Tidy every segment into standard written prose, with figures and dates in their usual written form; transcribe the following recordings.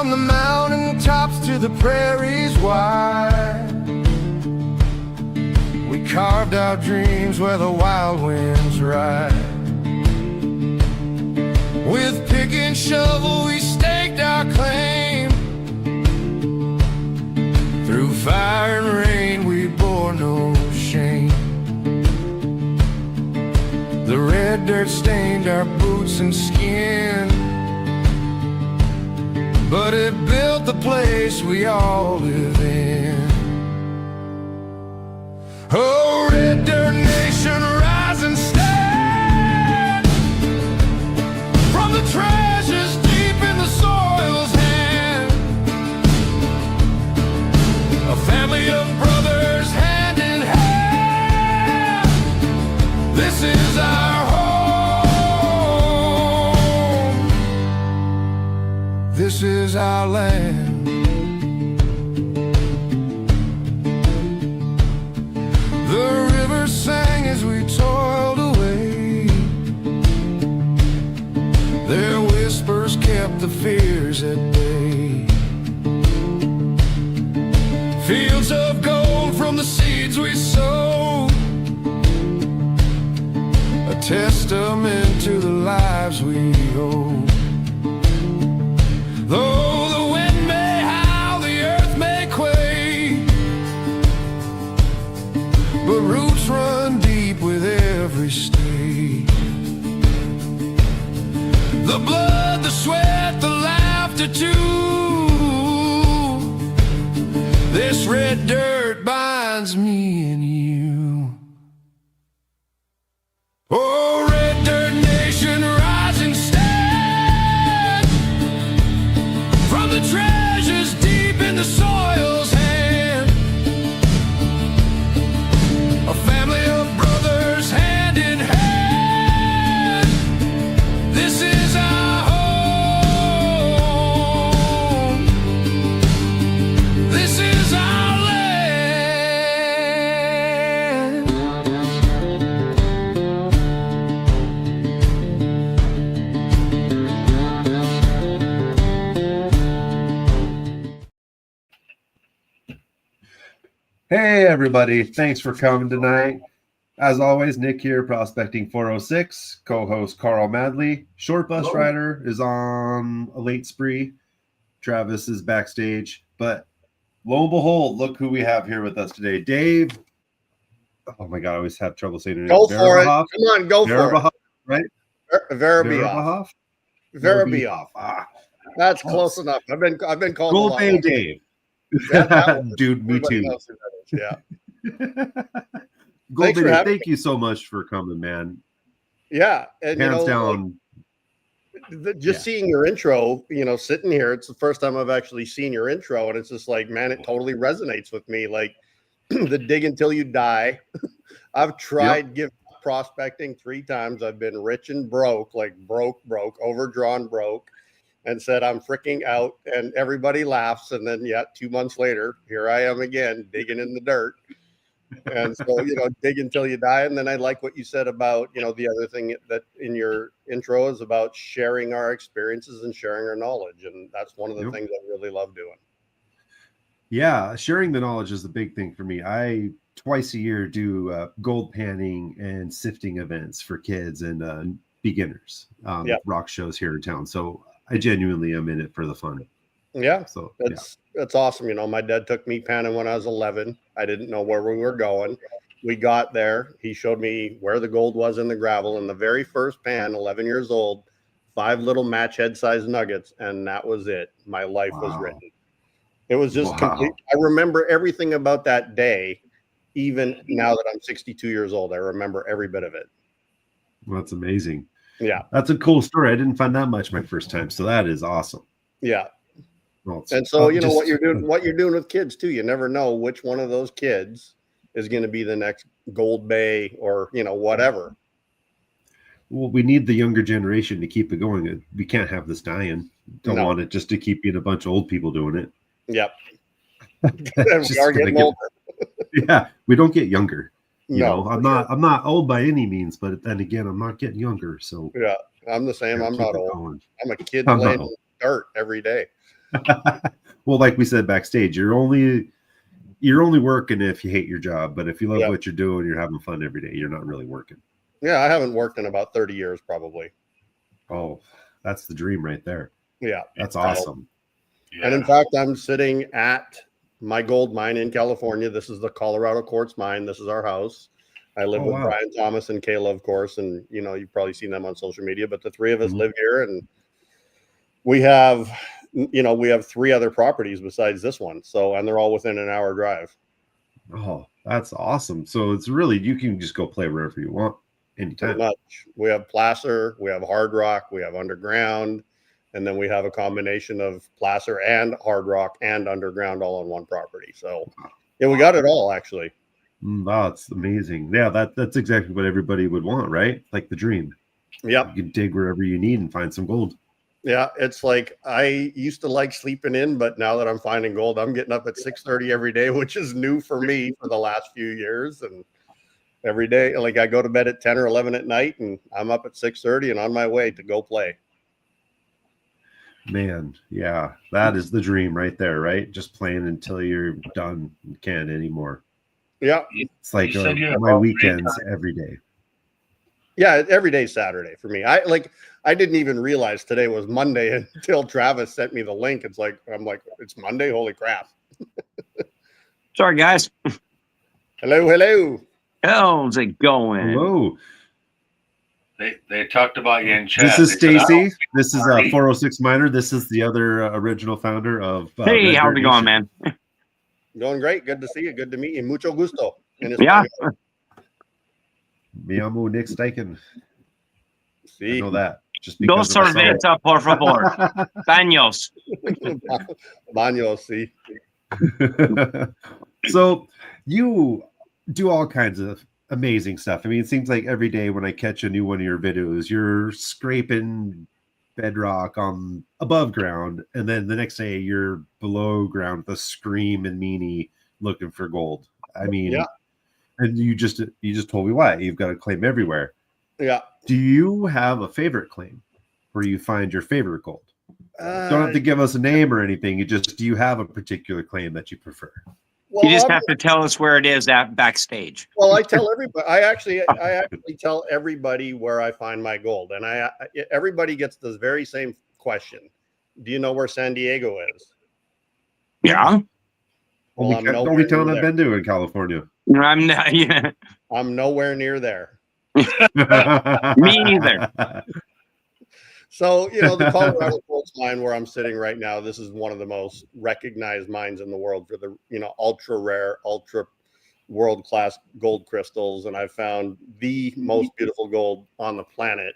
From the mountain tops to the prairies wide, we carved our dreams where the wild winds ride. With pick and shovel we staked our claim. Through fire and rain we bore no shame. The red dirt stained our boots and skin, but it built the place we all live in. Oh, red dirt nation, rise and stand. From the treasures deep in the soil's hand, a family of brothers hand in hand. This is our home. This is our land. The river sang as we toiled away. Their whispers kept the fears at bay. Fields of gold from the seeds we sowed, a testament to the lives we owe. Though the wind may howl, the earth may quake, but roots run deep with every stake. The blood, the sweat, the laughter too. This red dirt binds me and you. Oh, red dirt nation, rise and stand. From the treasures deep in the soil's hand, a family of brothers hand in hand. This is our home. This is our land. Hey everybody, thanks for coming tonight. As always, Nick here, Prospecting 406, co-host Carl Madley. Short bus rider is on a late spree. Travis is backstage, but lo and behold, look who we have here with us today. Dave, oh my God, I always have trouble saying it. Go for it. Come on, go for it. Right? Varabioff. Varabioff. That's close enough. I've been called Gold Bay Dave. Dude, me too. Yeah. Gold Bay, thank you so much for coming, man. Yeah. And hands down. Seeing your intro, sitting here, it's the first time I've actually seen your intro, and it's just like, man, it totally resonates with me. Like the dig until you die. I've tried giving prospecting 3 times. I've been rich and broke, like broke, overdrawn broke, and said I'm freaking out, and everybody laughs. And then 2 months later, here I am again, digging in the dirt. And so, dig until you die. And then I like what you said about, the other thing that in your intro is about sharing our experiences and sharing our knowledge. And that's one of the things I really love doing. Yeah, sharing the knowledge is the big thing for me. I twice a year do gold panning and sifting events for kids and beginners, rock shows here in town. So I genuinely am in it for the fun. Yeah, so that's awesome. My dad took me panning when I was 11. I didn't know where we were going. We got there. He showed me where the gold was in the gravel. And the very first pan, 11 years old, 5 little match head size nuggets, and that was it. My life was written. It was just complete. I remember everything about that day, even now that I'm 62 years old. I remember every bit of it. Well, that's amazing. Yeah, that's a cool story. I didn't find that much my first time, so that is awesome. Yeah. Well, and so what you're doing with kids too. You never know which one of those kids is going to be the next Gold Bay or whatever. Well, we need the younger generation to keep it going. We can't have this dying. Don't want it just to keep being a bunch of old people doing it. Yep. We are getting older. Yeah, we don't get younger. I'm not old by any means, but then again, I'm not getting younger. So yeah, I'm the same. I'm not old. I'm a kid playing dirt every day. Well, like we said backstage, you're only working if you hate your job, but if you love Yep. what you're doing, you're having fun every day. You're not really working. Yeah, I haven't worked in about 30 years, probably. Oh, that's the dream right there. Yeah. That's awesome. Yeah. And in fact, I'm sitting at my gold mine in California. This is the Colorado Quartz Mine. This is our house. I live Oh, with wow. Brian Thomas and Kayla, of course, and you've probably seen them on social media. But the three of us Mhm. live here, and we have 3 other properties besides this one. So, and they're all within an hour drive. Oh, that's awesome. So it's really, you can just go play wherever you want Pretty anytime. much. We have placer, we have hard rock, we have underground, and then we have a combination of placer and hard rock and underground all on one property. So, yeah, we got it all actually. Wow, it's amazing. Yeah, that's exactly what everybody would want, right? Like the dream. Yep. You can dig wherever you need and find some gold. Yeah, it's like I used to like sleeping in, but now that I'm finding gold, I'm getting up at 6:30 every day, which is new for me for the last few years. And every day, like I go to bed at 10 or 11 at night, and I'm up at 6:30 and on my way to go play. Man, yeah, that is the dream right there, right? Just playing until you're done. You can't anymore. Yeah, It's like You said you had my about 3 weekends every day. yeah, every day's Saturday for me. I didn't even realize today was Monday until Travis sent me the link. I'm like, it's Monday. Holy crap! Sorry, guys. Hello. How's it going? Hello. They talked about you in chat. This is They said, Stacy. This is Marty. 406 Miner. This is the other original founder of Hey, Red how's Dirt it going, Nation. man? Going great. Good to see you. Good to meet you. Mucho gusto. In Yeah. Espanol. Me llamo Nick Steichen. I See, know that. Just because Dos of the cerveza, por favor. Baños. Baños. See, song. So you do all kinds of amazing stuff. I mean, it seems like every day when I catch a new one of your videos, you're scraping bedrock on above ground, and then the next day you're below ground with a scream and meanie looking for gold. I mean, Yeah. and you just told me why. You've got a claim everywhere. yeah. Do you have a favorite claim where you find your favorite gold? Don't have to give us a name or anything. Do you have a particular claim that you prefer? Well, You just have to tell us where it is at backstage. Well, I tell everybody. I actually tell everybody where I find my gold, and everybody gets this very same question. Do you know where San Diego is? Yeah. Well, I'm nowhere Only town near I've there. been to in California. I'm not, yeah. I'm nowhere near there. Me either. So, the Colorado Quartz Mine where I'm sitting right now, this is one of the most recognized mines in the world for the, ultra rare, ultra world-class gold crystals. And I found the most beautiful gold on the planet,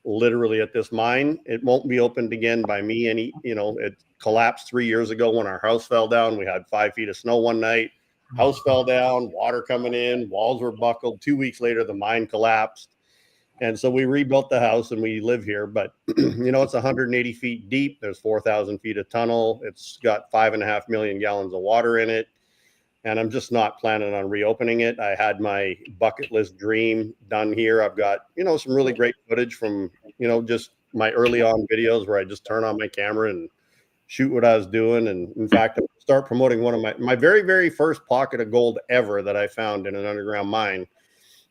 literally at this mine. It won't be opened again by me. It collapsed 3 years ago when our house fell down. We had 5 feet of snow one night. House fell down, water coming in, walls were buckled. 2 weeks later, the mine collapsed. And so we rebuilt the house and we live here, but it's 180 feet deep. There's 4,000 feet of tunnel. It's got 5.5 million gallons of water in it. And I'm just not planning on reopening it. I had my bucket list dream done here. I've got, some really great footage from, just my early on videos where I just turn on my camera and shoot what I was doing. And in fact, I'm start promoting one of my very, very first pocket of gold ever that I found in an underground mine.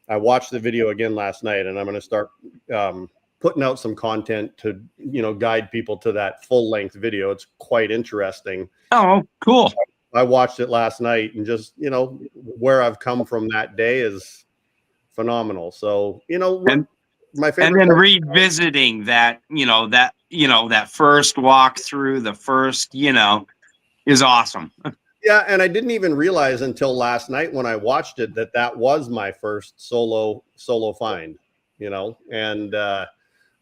I watched the video again last night, and I'm going to start putting out some content to, guide people to that full length video. It's quite interesting. Oh, cool. I watched it last night, and just, where I've come from that day is phenomenal. So, And- my favorite. And then revisiting that, that first walk through, the first, is awesome. Yeah, and I didn't even realize until last night when I watched it that was my first solo find, and so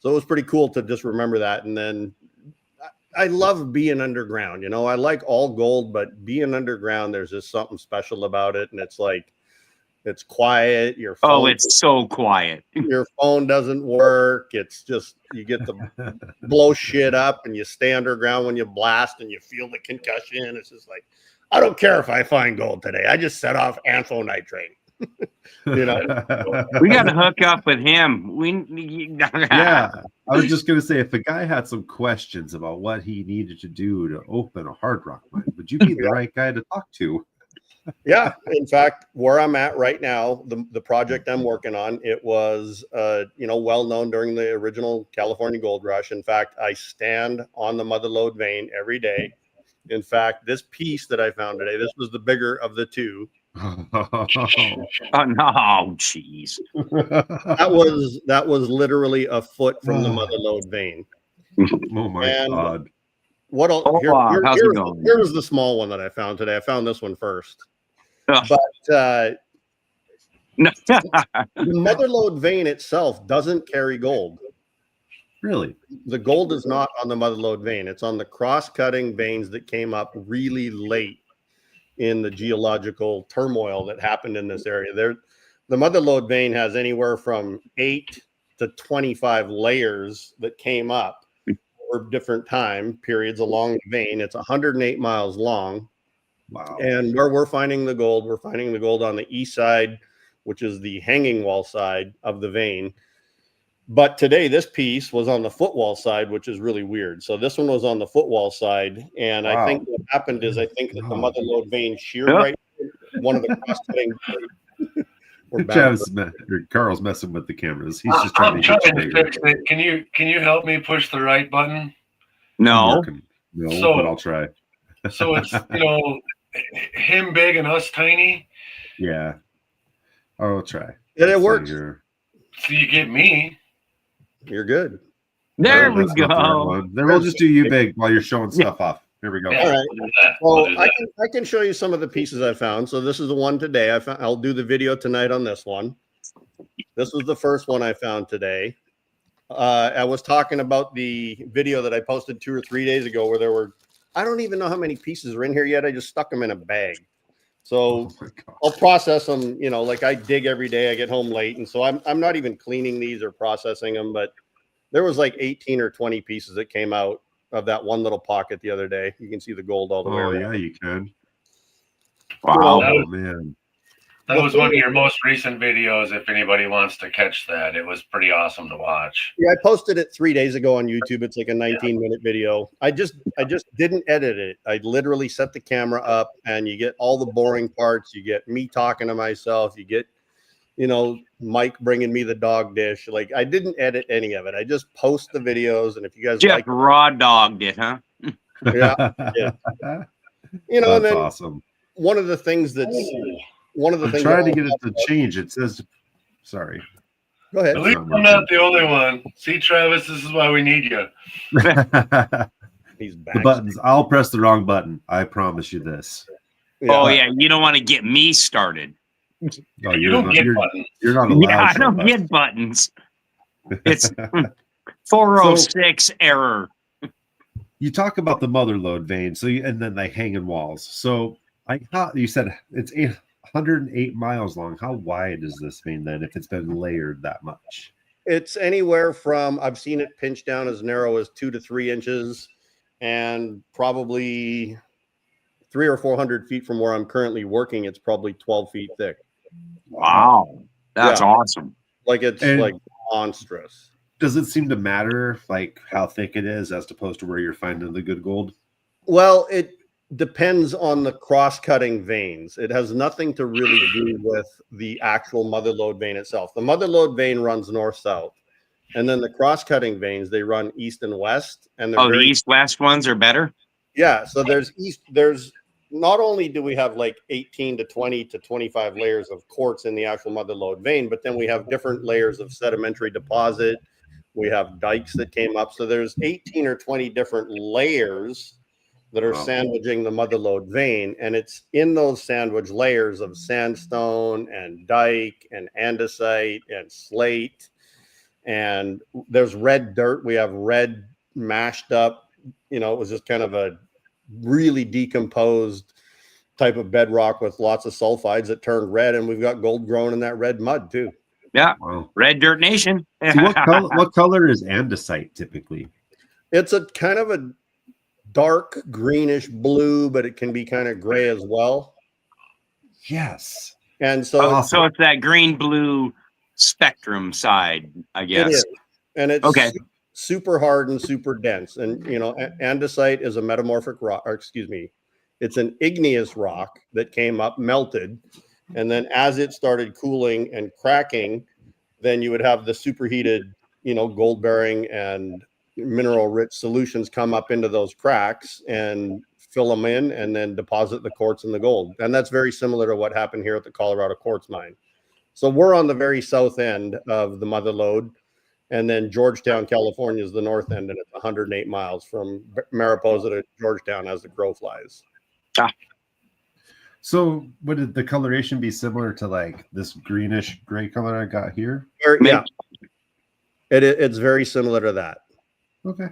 it was pretty cool to just remember that. And then I love being underground. I like all gold, but being underground, there's just something special about it, and it's like it's quiet. Your phone, Oh, it's so quiet. your phone doesn't work. It's just you get to blow shit up, and you stay underground when you blast, and you feel the concussion. It's just like, I don't care if I find gold today. I just set off amphonitrate. We got to hook up with him. Yeah. I was just going to say, if a guy had some questions about what he needed to do to open a hard rock mine, would you be the right guy to talk to? Yeah. In fact, where I'm at right now, the project I'm working on, it was, well known during the original California gold rush. In fact, I stand on the Mother Lode vein every day. In fact, this piece that I found today, this was the bigger of the two. Oh no, jeez. That was literally a foot from the Mother Lode vein. Oh my God. What else? How's it going? Here was the small one that I found today. I found this one first. Ugh. But No. the Mother Lode vein itself doesn't carry gold. Really? The gold is not on the Mother Lode vein. It's on the cross-cutting veins that came up really late in the geological turmoil that happened in this area. The Mother Lode vein has anywhere from 8 to 25 layers that came up over different time periods along the vein. It's 108 miles long. Wow. And where we're finding the gold on the east side, which is the hanging wall side of the vein. But today, this piece was on the footwall side, which is really weird. So this one was on the footwall side. And Wow. I think what happened is I think that the Mother Lode vein sheared right one of the cross-cutting. Carl's messing with the cameras. He's just I'm trying trying to to fix it. Can you help me push the right button? No. No, So- but I'll try. So it's him big and us tiny. Yeah. I'll try. And it Let's see works. here. So you get me. You're good. There No, we that's not the right go. one. Then we'll just do you big while you're showing stuff off. Here we go. Yeah, All right. we'll do that. Well, We'll do that. I can show you some of the pieces I found. So this is the one today. I'll do the video tonight on this one. This was the first one I found today. I was talking about the video that I posted 2 or 3 days ago where there were, I don't even know how many pieces are in here yet. I just stuck them in a bag. So Oh my God. I'll process them, like I dig every day. I get home late. And so I'm not even cleaning these or processing them, but there was like 18 or 20 pieces that came out of that one little pocket the other day. You can see the gold all the way Oh, around. yeah, you can. Wow. Oh, man. That was one of your most recent videos. If anybody wants to catch that, it was pretty awesome to watch. Yeah, I posted it 3 days ago on YouTube. It's like a 19-minute video. I just didn't edit it. I literally set the camera up, and you get all the boring parts. You get me talking to myself. You get, Mike bringing me the dog dish. Like, I didn't edit any of it. I just post the videos, and if you guys Just like, raw dogged it, huh? yeah, That's and then awesome. one of the things that's one of the I'm things trying to that get it to change. It says, sorry. Go ahead. At least I'm not the only one. See, Travis, this is why we need you. The He's back. buttons. I'll press the wrong button. I promise you this. Oh yeah, you don't want to get me started. Oh, You don't get buttons. you're not allowed. Yeah, I to don't button. get buttons. It's 406 error. You talk about the Mother Lode vein, and then they hang in walls. So you said it's 108 miles long. How wide is this vein then if it's been layered that much? It's anywhere from, I've seen it pinched down as narrow as 2 to 3 inches, and probably 300 or 400 feet from where I'm currently working, it's probably 12 feet thick. Wow, that's awesome. Like it's And- like monstrous. Does it seem to matter like how thick it is as opposed to where you're finding the good gold? Well, it depends on the cross-cutting veins. It has nothing to really do with the actual Mother Lode vein itself. The Mother Lode vein runs north-south, and then the cross-cutting veins, they run east and west. And The east-west ones are better? Yeah, so there's not only do we have like 18 to 20 to 25 layers of quartz in the actual Mother Lode vein, but then we have different layers of sedimentary deposit. We have dikes that came up. So there's 18 or 20 different layers that are sandwiching the Mother Lode vein. And it's in those sandwich layers of sandstone and dike and andesite and slate. And there's red dirt. We have red mashed up. It was just kind of a really decomposed type of bedrock with lots of sulfides that turned red. And we've got gold growing in that red mud too. Yeah, Wow. Red Dirt Nation. See, what color is andesite typically? It's a kind of a dark greenish blue, but it can be kind of gray as well. Yes. And so, So it's that green-blue spectrum side, I it guess. is. And it's Okay. super hard and super dense. And, you know, andesite is a metamorphic rock, or excuse me, it's an igneous rock that came up, melted. And then as it started cooling and cracking, then you would have the superheated, you know, gold bearing and mineral rich solutions come up into those cracks and fill them in and then deposit the quartz and the gold. And that's very similar to what happened here at the Colorado Quartz Mine. So we're on the very south end of the mother lode. And then Georgetown, California is the north end, and it's 108 miles from Mariposa to Georgetown as the crow flies. So would the coloration be similar to like this greenish gray color I got here? Yeah, it's very similar to that. Okay.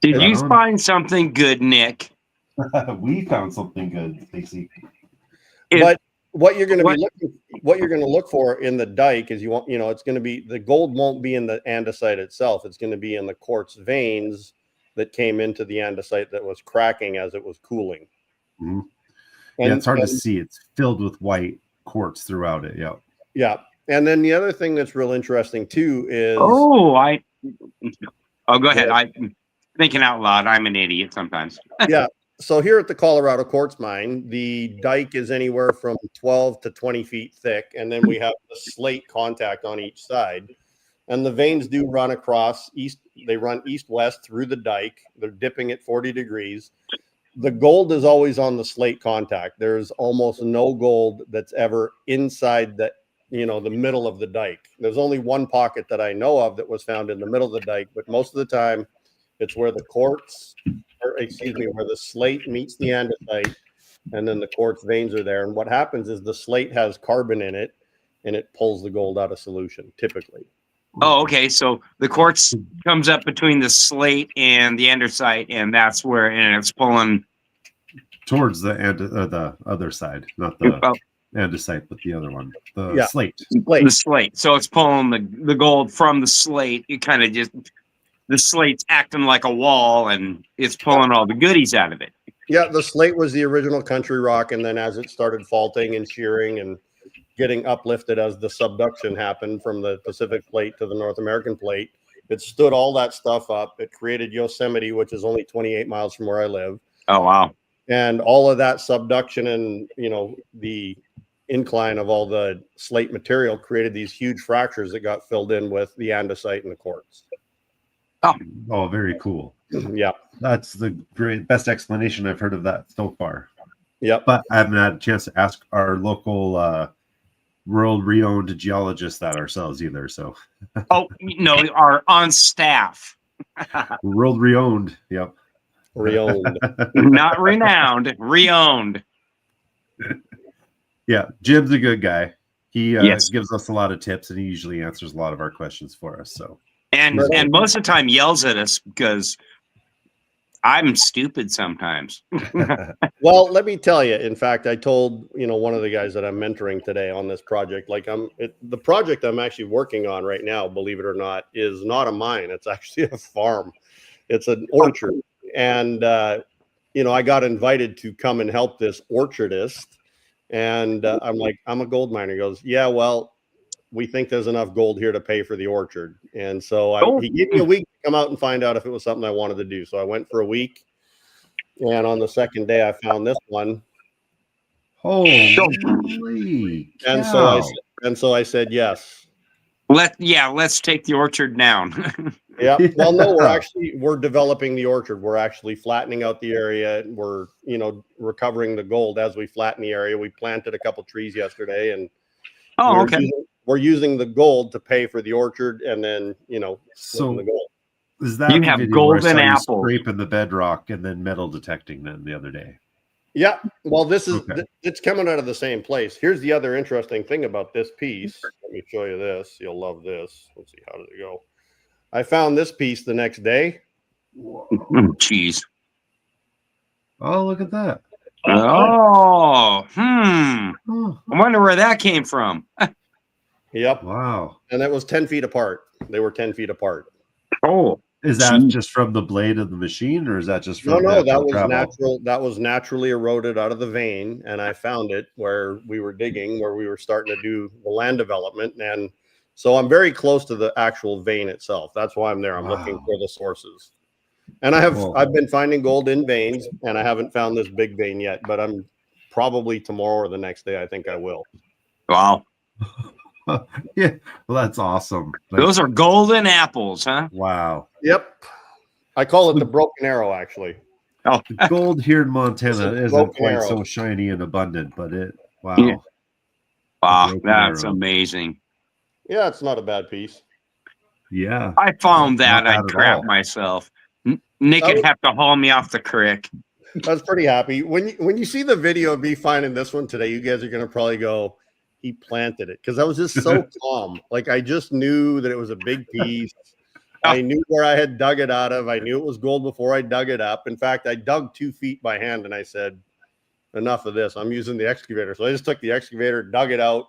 Did you find something good, Nick? We found something good, Stacy. But what you're going to look for in the dike is it's going to be, the gold won't be in the andesite itself. It's going to be in the quartz veins that came into the andesite that was cracking as it was cooling. Mm-hmm. Yeah, it's hard to see. It's filled with white quartz throughout it. Yeah. Yeah. And then the other thing that's real interesting too is go ahead. I'm thinking out loud. I'm an idiot sometimes. Yeah. So here at the Colorado Quartz Mine, the dike is anywhere from 12 to 20 feet thick. And then we have the slate contact on each side. And the veins do run across they run east-west through the dike. They're dipping at 40 degrees. The gold is always on the slate contact. There's almost no gold that's ever inside the middle of the dike. There's only one pocket that I know of that was found in the middle of the dike, but most of the time it's where the where the slate meets the andesite, and then the quartz veins are there. And what happens is the slate has carbon in it, and it pulls the gold out of solution, typically. Oh, okay. So the quartz comes up between the slate and the andesite, and that's where it's pulling towards the other side, not the andesite, but the other one, the slate. The slate. So it's pulling the gold from the slate. It kind of just, the slate's acting like a wall, and it's pulling all the goodies out of it. Yeah, the slate was the original country rock, and then as it started faulting and shearing and getting uplifted as the subduction happened from the Pacific plate to the North American plate, it stood all that stuff up. It created Yosemite, which is only 28 miles from where I live. Oh, wow. And all of that subduction and, the incline of all the slate material created these huge fractures that got filled in with the andesite and the quartz. Oh, very cool. Yeah. That's the best explanation I've heard of that so far. Yep. But I haven't had a chance to ask our local world-renowned geologists that ourselves either. So. Are on staff. World-renowned. Yep. Re-owned. Not renowned. Re-owned. Yeah, Jim's a good guy. He gives us a lot of tips, and he usually answers a lot of our questions for us. So, and most of the time yells at us because I'm stupid sometimes. Well, let me tell you. In fact, I told one of the guys that I'm mentoring today on this project. The project I'm actually working on right now, believe it or not, is not a mine. It's actually a farm. It's an orchard, and I got invited to come and help this orchardist. And I'm like, I'm a gold miner. He goes, yeah, well, we think there's enough gold here to pay for the orchard. And so he gave me a week to come out and find out if it was something I wanted to do. So I went for a week. And on the second day, I found this one. Holy cow. And so I said, yes. Let's take the orchard down. Yeah. Well, no, we're developing the orchard. We're actually flattening out the area. We're, recovering the gold as we flatten the area. We planted a couple trees yesterday, and we're using the gold to pay for the orchard, and then, so the gold. Is that you have golden apples scraping the bedrock and then metal detecting them the other day? Yeah. Well, this is it's coming out of the same place. Here's the other interesting thing about this piece. Let me show you this. You'll love this. Let's see, how did it go? I found this piece the next day. Jeez. Oh, look at that. Oh, I wonder where that came from. Yep. Wow. And that was 10 feet apart. They were 10 feet apart. Oh. Is that just from the blade of the machine, or is that just from no, that was natural. That was naturally eroded out of the vein, and I found it where we were digging, where we were starting to do the land development. And So I'm very close to the actual vein itself. That's why I'm there. I'm looking Wow. for the sources. And I've been finding gold in veins, and I haven't found this big vein yet, but I'm probably tomorrow or the next day, I think I will. Wow. Yeah, well, that's awesome. Those are golden apples, huh? Wow. Yep. I call it the broken arrow, actually. Oh, The gold here in Montana This is isn't broken quite arrow. so shiny and abundant, but wow. Yeah. Wow, broken that's arrow. amazing. Yeah, it's not a bad piece. Yeah. I found That's not that. I'd bad at crap all. myself. Nick would have to haul me off the creek. I was pretty happy. When you see the video of me finding this one today, you guys are going to probably go, he planted it. Because I was just so calm. Like, I just knew that it was a big piece. I knew where I had dug it out of. I knew it was gold before I dug it up. In fact, I dug 2 feet by hand, and I said, enough of this. I'm using the excavator. So I just took the excavator, dug it out,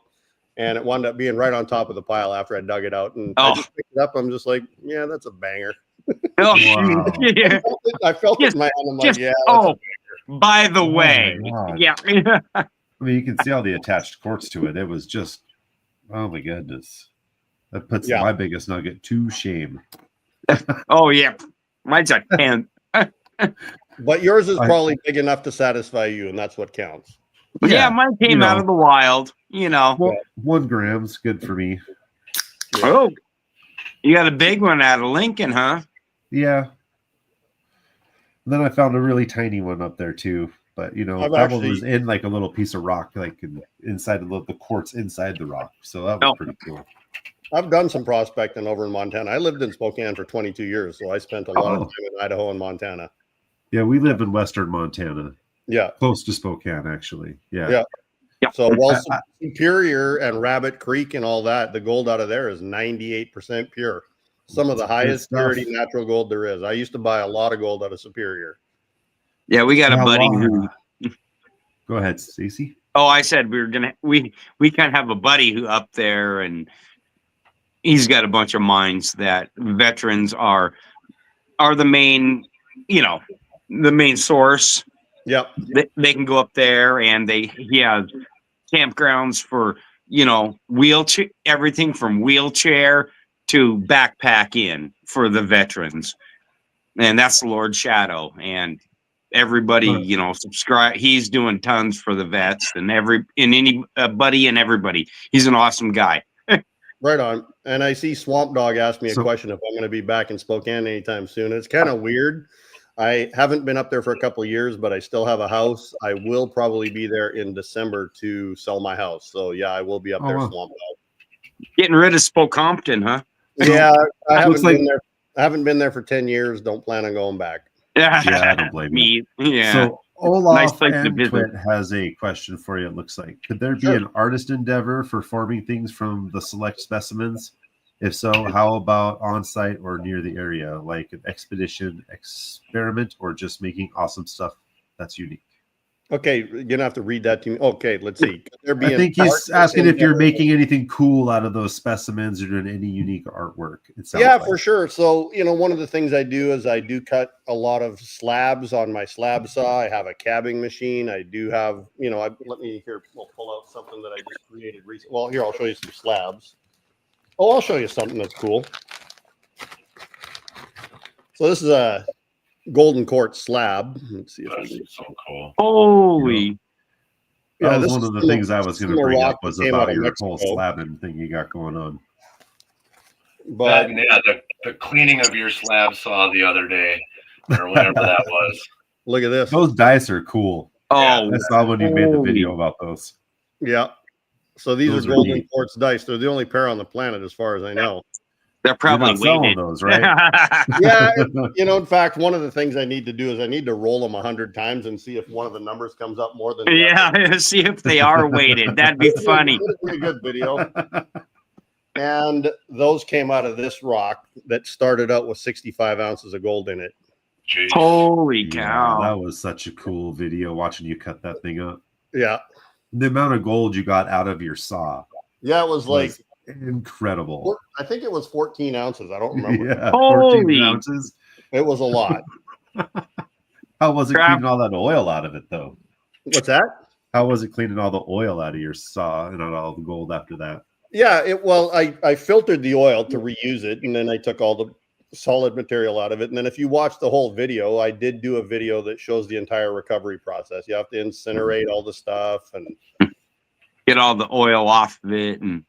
and it wound up being right on top of the pile after I dug it out. And I just picked it up. I'm just like, yeah, that's a banger. Oh, Wow. yeah. I felt it in my hand. I'm like, yeah. That's a banger. By the way, my God. yeah. I mean, you can see all the attached quartz to it. It was just, oh my goodness. That puts Yeah. my biggest nugget to shame. Oh, yeah. Mine's a 10. But yours is probably big enough to satisfy you, and that's what counts. Yeah, mine came out of the wild, Well, 1 gram's good for me. Oh, you got a big one out of Lincoln, huh? Yeah. Then I found a really tiny one up there too. But that one was in like a little piece of rock, like inside the quartz inside the rock. So that was pretty cool. I've done some prospecting over in Montana. I lived in Spokane for 22 years, so I spent a lot of time in Idaho and Montana. Yeah, we live in western Montana. Yeah. Close to Spokane, actually. Yeah. So, Superior and Rabbit Creek and all that, the gold out of there is 98% pure. Some of the highest purity natural gold there is. I used to buy a lot of gold out of Superior. Yeah, we got a buddy who. Go ahead, Stacy. Oh, I said we kind of have a buddy who up there, and he's got a bunch of mines that veterans are the main, the main source. Yep. They can go up there, and he has campgrounds for wheelchair, everything from wheelchair to backpack in for the veterans, and that's Lord Shadow. And everybody, subscribe. He's doing tons for the vets and anybody and everybody. He's an awesome guy. Right on. And I see Swamp Dog asked me a question if I'm going to be back in Spokane anytime soon. It's kind of weird. I haven't been up there for a couple of years, but I still have a house. I will probably be there in December to sell my house. So yeah, I will be up there. Wow. Swamp Dog. Getting rid of Spokompton, huh? Yeah, I haven't been there. I haven't been there for 10 years. Don't plan on going back. Yeah, I don't blame you. Yeah. So Olaf Nice place to and visit. Twit has a question for you, it looks like. Could there be an artist endeavor for forming things from the select specimens? If so, how about on-site or near the area, like an expedition experiment or just making awesome stuff that's unique? Okay, you're going to have to read that to me. Okay, let's see. Could there be I think he's asking if you're making anything cool out of those specimens or doing any unique artwork. Yeah, for sure. So, one of the things I do is I do cut a lot of slabs on my slab saw. I have a cabbing machine. I do have, let me here, we'll pull out something that I just created recently. Well, here, I'll show you some slabs. Oh, I'll show you something that's cool. So this is a golden quartz slab. Let's see if I can. So cool. Holy. That Yeah, was this one is of the from things I was going to from bring rock up was that came out about of your Mexico. whole slabbing thing you got going on. But the cleaning of your slab saw the other day, or whatever that was. look at this. Those dice are cool. Oh, I saw when you made the video about those. Yeah. So these Those are are golden neat. quartz dice. They're the only pair on the planet, as far as I know. they're probably You're not selling weighted. those, right? Yeah. In fact, one of the things I need to do is I need to roll them 100 times and see if one of the numbers comes up more than the other. Yeah, see if they are weighted. That'd be funny. It'd be a good video. And those came out of this rock that started out with 65 ounces of gold in it. Jeez. Holy Yeah, cow. that was such a cool video watching you cut that thing up. Yeah. The amount of gold you got out of your saw Yeah, it was like, was incredible. I think it was 14 ounces. I don't remember. Yeah, Holy. 14 ounces. It was a lot. How was it Crap. cleaning all that oil out of it, though? What's that? How was it cleaning all the oil out of your saw and out all the gold after that? Yeah, I filtered the oil to reuse it, and then I took all the solid material out of it. And then if you watch the whole video, I did do a video that shows the entire recovery process. You have to incinerate all the stuff and get all the oil off of it. And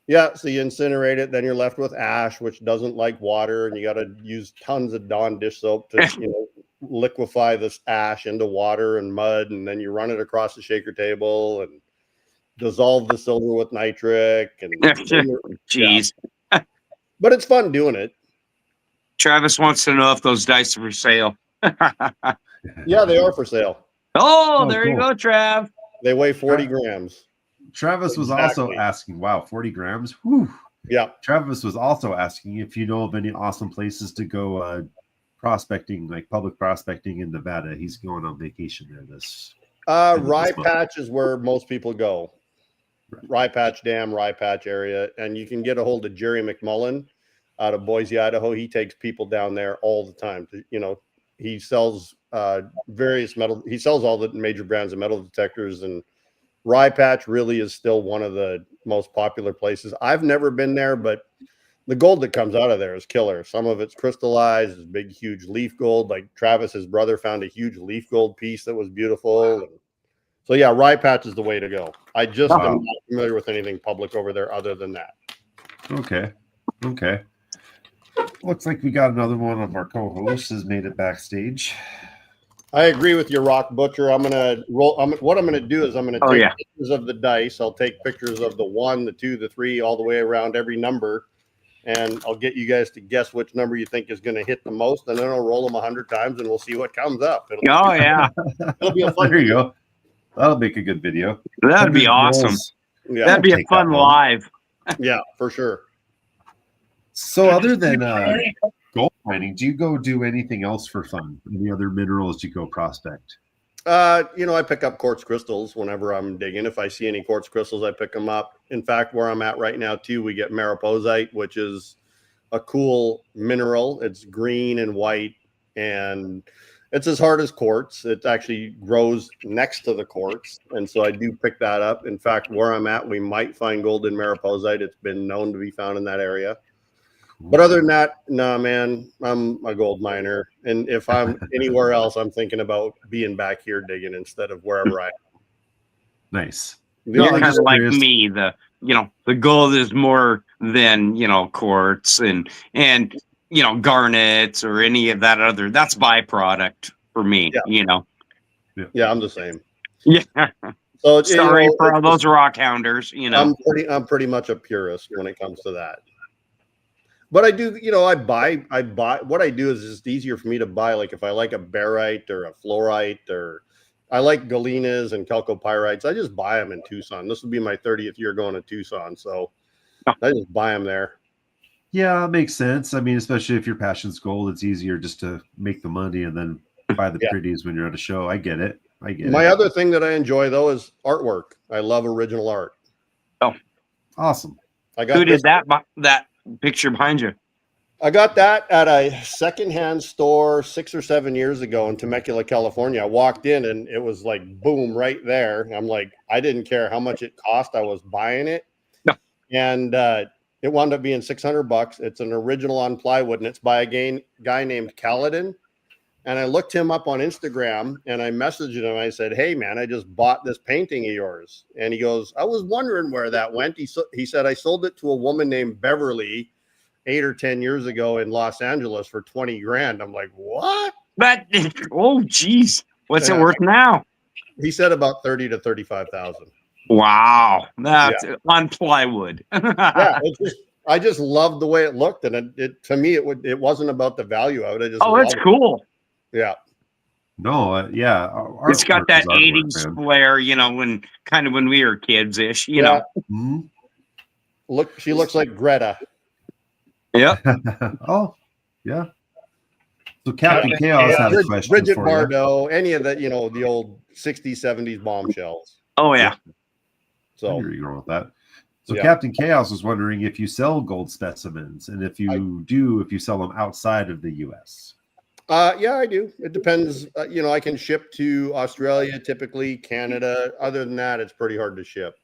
yeah, so you incinerate it, then you're left with ash, which doesn't like water, and you got to use tons of Dawn dish soap to liquefy this ash into water and mud, and then you run it across the shaker table and dissolve the silver with nitric. And jeez, yeah. But it's fun doing it. Travis wants to know if those dice are for sale. Yeah, they are for sale. Oh, there you go, Trav. They weigh 40 grams. Travis was also asking, wow, 40 grams. Whew. Yeah. Travis was also asking if you know of any awesome places to go prospecting, like public prospecting in Nevada. He's going on vacation there this Rye Patch is where most people go. Right. Rye Patch Dam, Rye Patch area. And you can get a hold of Jerry McMullen out of Boise, Idaho. He takes people down there all the time. He sells various metal. He sells all the major brands of metal detectors, and Rye Patch really is still one of the most popular places. I've never been there, but the gold that comes out of there is killer. Some of it's crystallized, it's big, huge leaf gold. Like Travis's brother found a huge leaf gold piece that was beautiful. And so yeah, Rye Patch is the way to go. I just am not familiar with anything public over there other than that. Okay. Looks like we got another one of our co-hosts has made it backstage. I agree with your Rock Butcher. I'm gonna roll. What I'm gonna do is I'm gonna take pictures of the dice. I'll take pictures of the 1, the 2, the 3, all the way around every number, and I'll get you guys to guess which number you think is gonna hit the most, and then I'll roll them 100 times, and we'll see what comes up. It'll be a fun. There you go. That'll make a good video. That'd be awesome. Yeah, that'd be a fun live. Yeah, for sure. So other than gold mining, do you go do anything else for fun? Any other minerals you go prospect? I pick up quartz crystals whenever I'm digging. If I see any quartz crystals, I pick them up. In fact, where I'm at right now too, we get mariposite, which is a cool mineral. It's green and white, and it's as hard as quartz. It actually grows next to the quartz, and so I do pick that up. In fact, where I'm at, we might find gold in mariposite. It's been known to be found in that area. But other than that, no, man, I'm a gold miner. And if I'm anywhere else, I'm thinking about being back here digging instead of wherever I am. Nice. You're kind of like me. The gold is more than, quartz and garnets or any of that other. That's byproduct for me, Yeah, I'm the same. Yeah. So sorry for all those rock hounders, I'm pretty much a purist when it comes to that. But I do, I buy, what I do is it's easier for me to buy. Like if I like a barite or a fluorite, or I like galenas and chalcopyrites, I just buy them in Tucson. This will be my 30th year going to Tucson. So I just buy them there. Yeah, it makes sense. I mean, especially if your passion's gold, it's easier just to make the money and then buy the pretties when you're at a show. I get it. My other thing that I enjoy though is artwork. I love original art. Oh, awesome. Who did that picture behind you? I got that at a secondhand store 6 or 7 years ago in Temecula, California. I walked in and it was like, boom, right there. I'm like, I didn't care how much it cost. I was buying it. No. And it wound up being $600. It's an original on plywood, and it's by a guy named Kaladin. And I looked him up on Instagram and I messaged him. I said, hey, man, I just bought this painting of yours. And he goes, I was wondering where that went. He said, I sold it to a woman named Beverly 8 or 10 years ago in Los Angeles for 20 grand. I'm like, what? Geez. What's it worth now? He said about 30 to 35,000. Wow. That's on plywood. Yeah. I just loved the way it looked. And it to me, it wasn't about the value of it. It's cool. Yeah. No, yeah. It's got that 80s flair, when we were kids-ish, know. Mm-hmm. Look, she looks like Greta. Yeah. Oh, yeah. So Captain Chaos has a question Bridget for Bardot, any of that, the old 60s, 70s bombshells. Oh, yeah. So you're going with that. So Captain Chaos was wondering if you sell gold specimens, and if you if you sell them outside of the U.S. Yeah, I do. It depends. I can ship to Australia, typically Canada. Other than that, it's pretty hard to ship.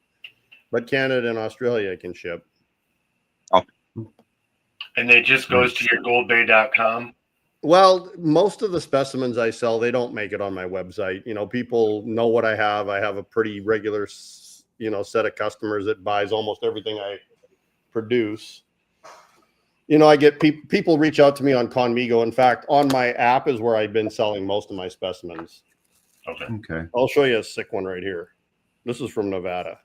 But Canada and Australia I can ship. And it just goes to your goldbay.com. Well, most of the specimens I sell, they don't make it on my website. You know, people know what I have. I have a pretty regular, set of customers that buys almost everything I produce. You know, I get people reach out to me on Conmigo. In fact, on my app is where I've been selling most of my specimens. Okay. I'll show you a sick one right here. This is from Nevada.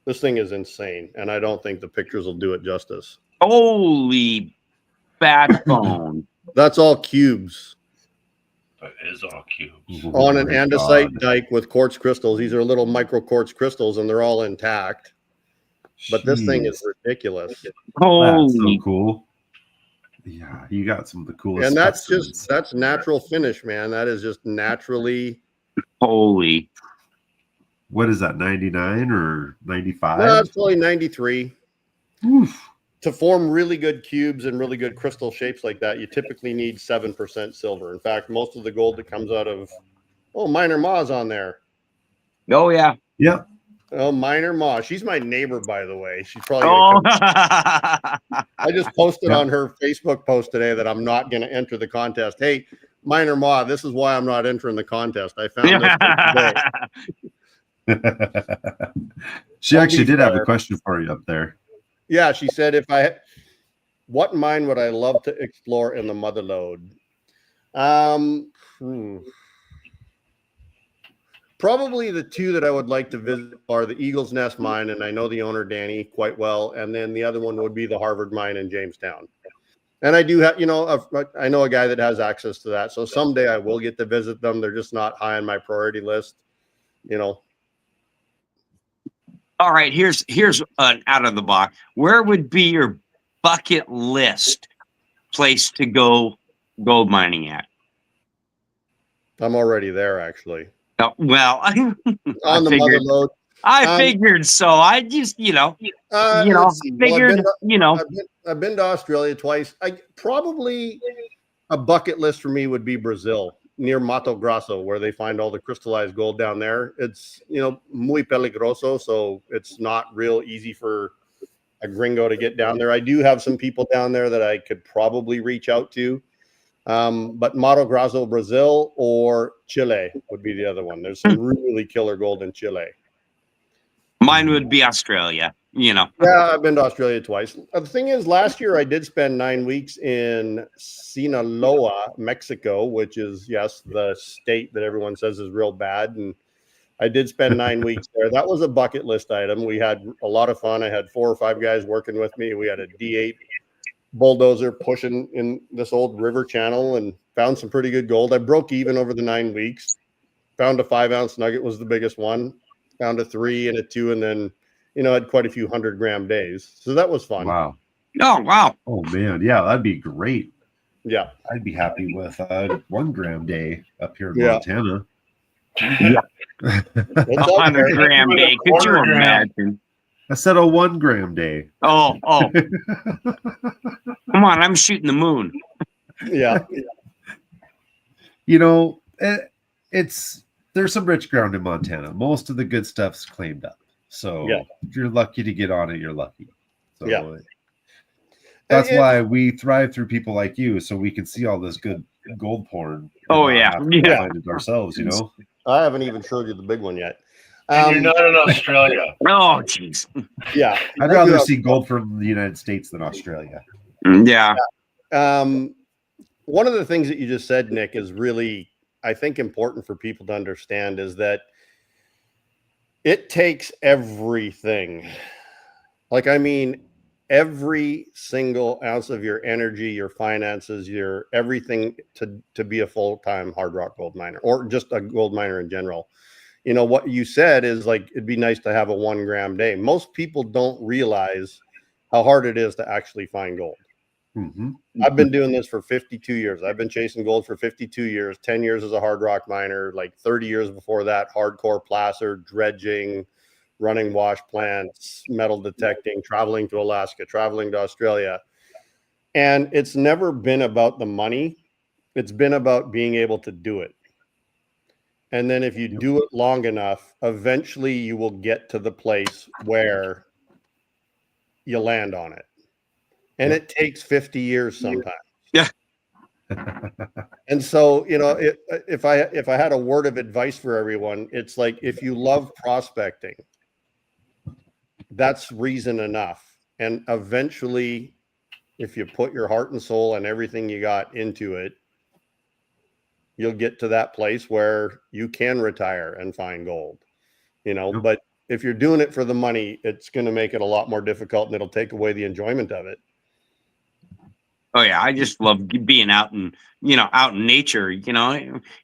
This thing is insane, and I don't think the pictures will do it justice. Holy backbone. That's all cubes That is all cubes. on an my andesite God. dike with quartz crystals. These are little micro quartz crystals, and they're all intact. But this thing is Jeez. ridiculous. That's Holy. so cool. Yeah, you got some of the coolest. And that's specimens. that's natural finish, man. That is just naturally. Holy. What is that? 99 or 95? No, it's probably 93. Oof. To form really good cubes and really good crystal shapes like that, you typically need 7% silver. In fact, most of the gold that comes out of Minor Ma's on there. Oh, yeah. Yep. Oh, Minor Ma. She's my neighbor, by the way. She's probably gonna come. I just posted on her Facebook post today that I'm not going to enter the contest. Hey, Minor Ma, this is why I'm not entering the contest. I found this today. She I'll actually be did have a fair. question for you up there. Yeah, she said, what mine would I love to explore in the Mother Lode? Probably the two that I would like to visit are the Eagle's Nest mine, and I know the owner Danny quite well, and then the other one would be the Harvard mine in Jamestown. And I do have, I know a guy that has access to that, so someday I will get to visit them. They're just not high on my priority list, All right, here's an out of the box. Where would be your bucket list place to go gold mining at? I'm already there, actually. Oh, well, On the Mother Lode. I figured so. I just, Let's see. Well, figured, I've been to Australia twice. Probably a bucket list for me would be Brazil, near Mato Grosso, where they find all the crystallized gold down there. It's, muy peligroso, so it's not real easy for a gringo to get down there. I do have some people down there that I could probably reach out to. But Mato Grosso, Brazil, or Chile would be the other one. There's some really killer gold in Chile. mine would be Australia, Yeah, I've been to Australia twice. The thing is, last year I did spend 9 weeks in Sinaloa, Mexico, which is, yes, the state that everyone says is real bad. And I did spend 9 weeks there. That was a bucket list item. We had a lot of fun. I had 4 or 5 guys working with me. We had a D8 bulldozer pushing in this old river channel and found some pretty good gold. I broke even over the 9 weeks. Found a 5-ounce nugget was the biggest one. Found a 3 and a 2, and then had quite a few 100-gram days. So that was fun. Wow. Oh, wow. Oh, man. Yeah, that'd be great. Yeah. I'd be happy with a 1 gram day up here in Yeah. Montana. It's up 100 there. gram day. Could you imagine? I said a 1 gram day. Oh. Come on, I'm shooting the moon. Yeah. There's some rich ground in Montana. Most of the good stuff's claimed up. So Yeah. if you're lucky to get on it, you're lucky. So Yeah. that's And why we thrive through people like you, so we can see all this good gold porn. Oh, and not yeah. have to Yeah. find it ourselves, I haven't even showed you the big one yet. And you're not in Australia. Oh, jeez. Yeah. I'd rather see gold from the United States than Australia. Yeah. One of the things that you just said, Nick, is really, I think, important for people to understand is that it takes everything. Every single ounce of your energy, your finances, your everything to be a full-time hard rock gold miner, or just a gold miner in general. What you said is it'd be nice to have a 1 gram day. Most people don't realize how hard it is to actually find gold. Mm-hmm. I've been doing this for 52 years. I've been chasing gold for 52 years, 10 years as a hard rock miner, 30 years before that, hardcore placer, dredging, running wash plants, metal detecting, traveling to Alaska, traveling to Australia. And it's never been about the money. It's been about being able to do it. And then if you do it long enough, eventually you will get to the place where you land on it. and it takes 50 years sometimes. Yeah. And so, if I had a word of advice for everyone, it's like, if you love prospecting, that's reason enough. And eventually, if you put your heart and soul and everything you got into it, you'll get to that place where you can retire and find gold, Yep. But if you're doing it for the money, it's going to make it a lot more difficult, and it'll take away the enjoyment of it. Oh yeah, I just love being out in nature.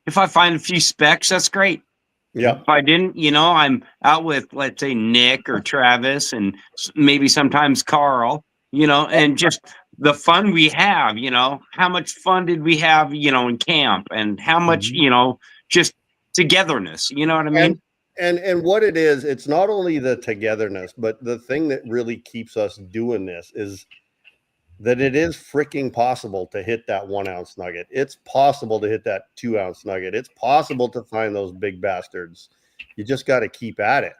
If I find a few specks, that's great. Yeah. If I didn't, I'm out with, let's say, Nick or Travis, and maybe sometimes Carl. And just the fun we have. How much fun did we have? In camp, and how much just togetherness. You know what I mean? And what it is, it's not only the togetherness, but the thing that really keeps us doing this is that it is freaking possible to hit that 1 ounce nugget. It's possible to hit that 2 ounce nugget. It's possible to find those big bastards. You just got to keep at it.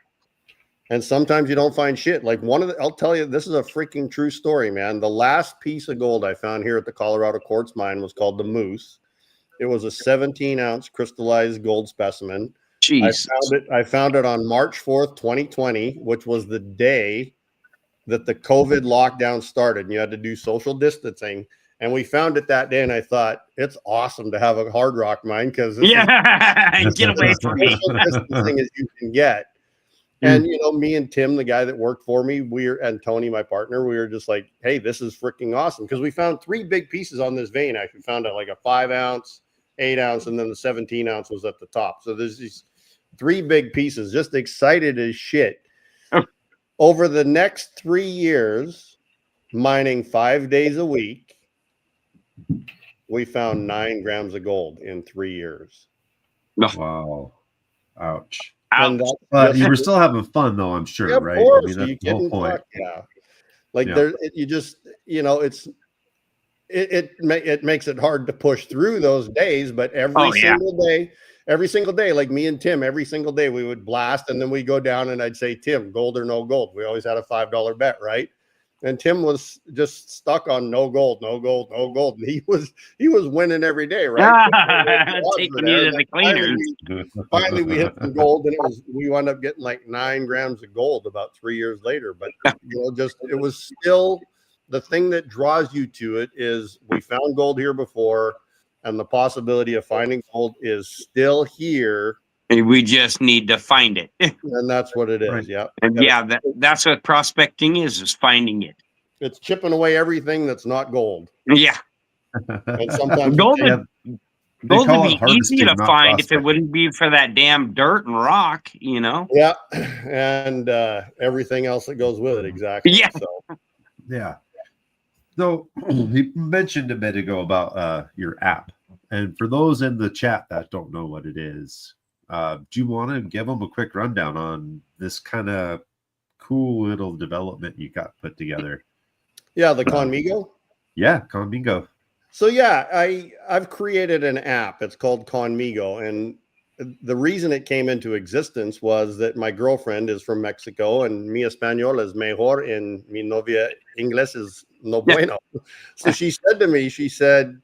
And sometimes you don't find shit. Like I'll tell you, this is a freaking true story, man. The last piece of gold I found here at the Colorado Quartz Mine was called the Moose. It was a 17 ounce crystallized gold specimen. Jeez. I found it on March 4th, 2020, which was the day that the COVID lockdown started, and you had to do social distancing. And we found it that day, and I thought, it's awesome to have a hard rock mine, because get away from me. social distancing as you can get. And me and Tim, the guy that worked for me, and Tony, my partner, we were just like, hey, this is freaking awesome, because we found 3 big pieces on this vein. Actually, found like a 5 ounce, 8 ounce, and then the 17 ounce was at the top. So there's these 3 big pieces. Just excited as shit. Over the next 3 years, mining 5 days a week, we found 9 grams of gold in 3 years. Wow. Ouch. And But you were still having fun, though, I'm sure, yeah, of right? course. I mean, that's You the whole kidding? point. Fuck, yeah. Like Yeah. you just, it makes it hard to push through those days, but every single day, like me and Tim, every single day we would blast, and then we go down and I'd say, Tim, gold or no gold. We always had a $5 bet, right? And Tim was just stuck on no gold, no gold, no gold. And he was winning every day, right? Taking you to the cleaners. Finally, we hit some gold, and we wound up getting like 9 grams of gold about 3 years later. But it was still the thing that draws you to it is we found gold here before, and the possibility of finding gold is still here. And we just need to find it. And that's what it is. Right. Yeah. And that's what prospecting is finding it. It's chipping away everything that's not gold. Yeah. And sometimes Gold They would call it be easy harvesting, to not find if it prospecting. wouldn't be for that damn dirt and rock, Yeah. And everything else that goes with it. Exactly. Yeah. So Yeah. So you mentioned a bit ago about your app. And for those in the chat that don't know what it is, do you want to give them a quick rundown on this kind of cool little development you got put together? yeah, the Conmigo. Yeah, Conmigo. So yeah, I've created an app. It's called Conmigo, and the reason it came into existence was that my girlfriend is from Mexico, and mi español es mejor, and mi novia inglés es no bueno. So she said to me, she said,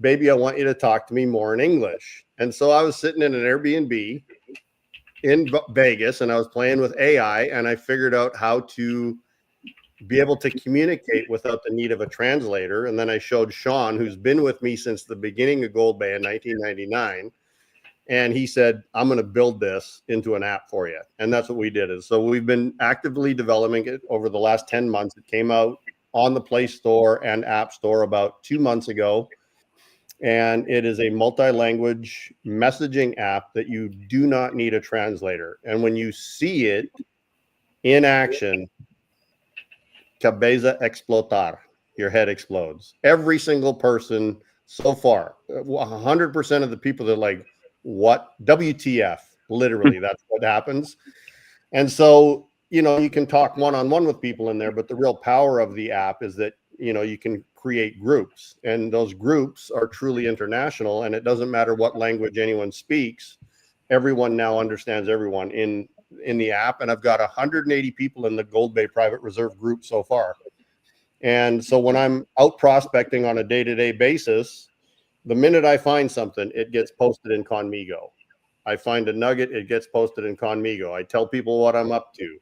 "Baby, I want you to talk to me more in English." And so I was sitting in an Airbnb in Vegas, and I was playing with AI, and I figured out how to be able to communicate without the need of a translator. And then I showed Sean, who's been with me since the beginning of Gold Bay in 1999. And he said, I'm going to build this into an app for you. And that's what we did. So we've been actively developing it over the last 10 months. It came out on the Play Store and App Store about 2 months ago. And it is a multi-language messaging app that you do not need a translator. And when you see it in action, cabeza explotar, your head explodes. Every single person so far, 100% of the people that are like, what? WTF? Literally, that's what happens. And so, you can talk one-on-one with people in there, but the real power of the app is that, you can create groups, and those groups are truly international, and it doesn't matter what language anyone speaks. Everyone now understands everyone in the app, and I've got 180 people in the Gold Bay Private Reserve group so far. And so when I'm out prospecting on a day-to-day basis, the minute I find something, it gets posted in Conmigo. I find a nugget, it gets posted in Conmigo. I tell people what I'm up to.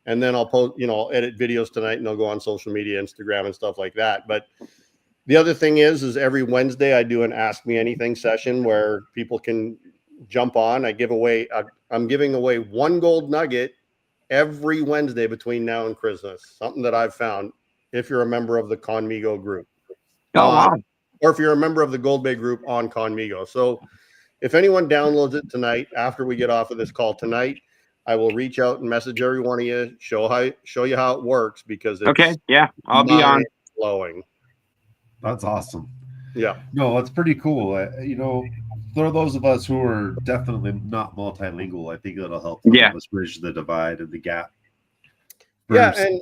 And then I'll post, I'll edit videos tonight and they'll go on social media, Instagram and stuff like that. But the other thing is every Wednesday I do an Ask Me Anything session where people can jump on. I'm giving away one gold nugget every Wednesday between now and Christmas. Something that I've found if you're a member of the Conmigo group. Oh, wow. Or if you're a member of the Gold Bay group on Conmigo. So if anyone downloads it tonight, after we get off of this call tonight, I will reach out and message every one of you, show you how it works, because it's Okay. Yeah. I'll be on. Flowing. That's awesome. Yeah. No, that's pretty cool. For those of us who are definitely not multilingual, I think it'll help us bridge the divide and the gap. Yeah, and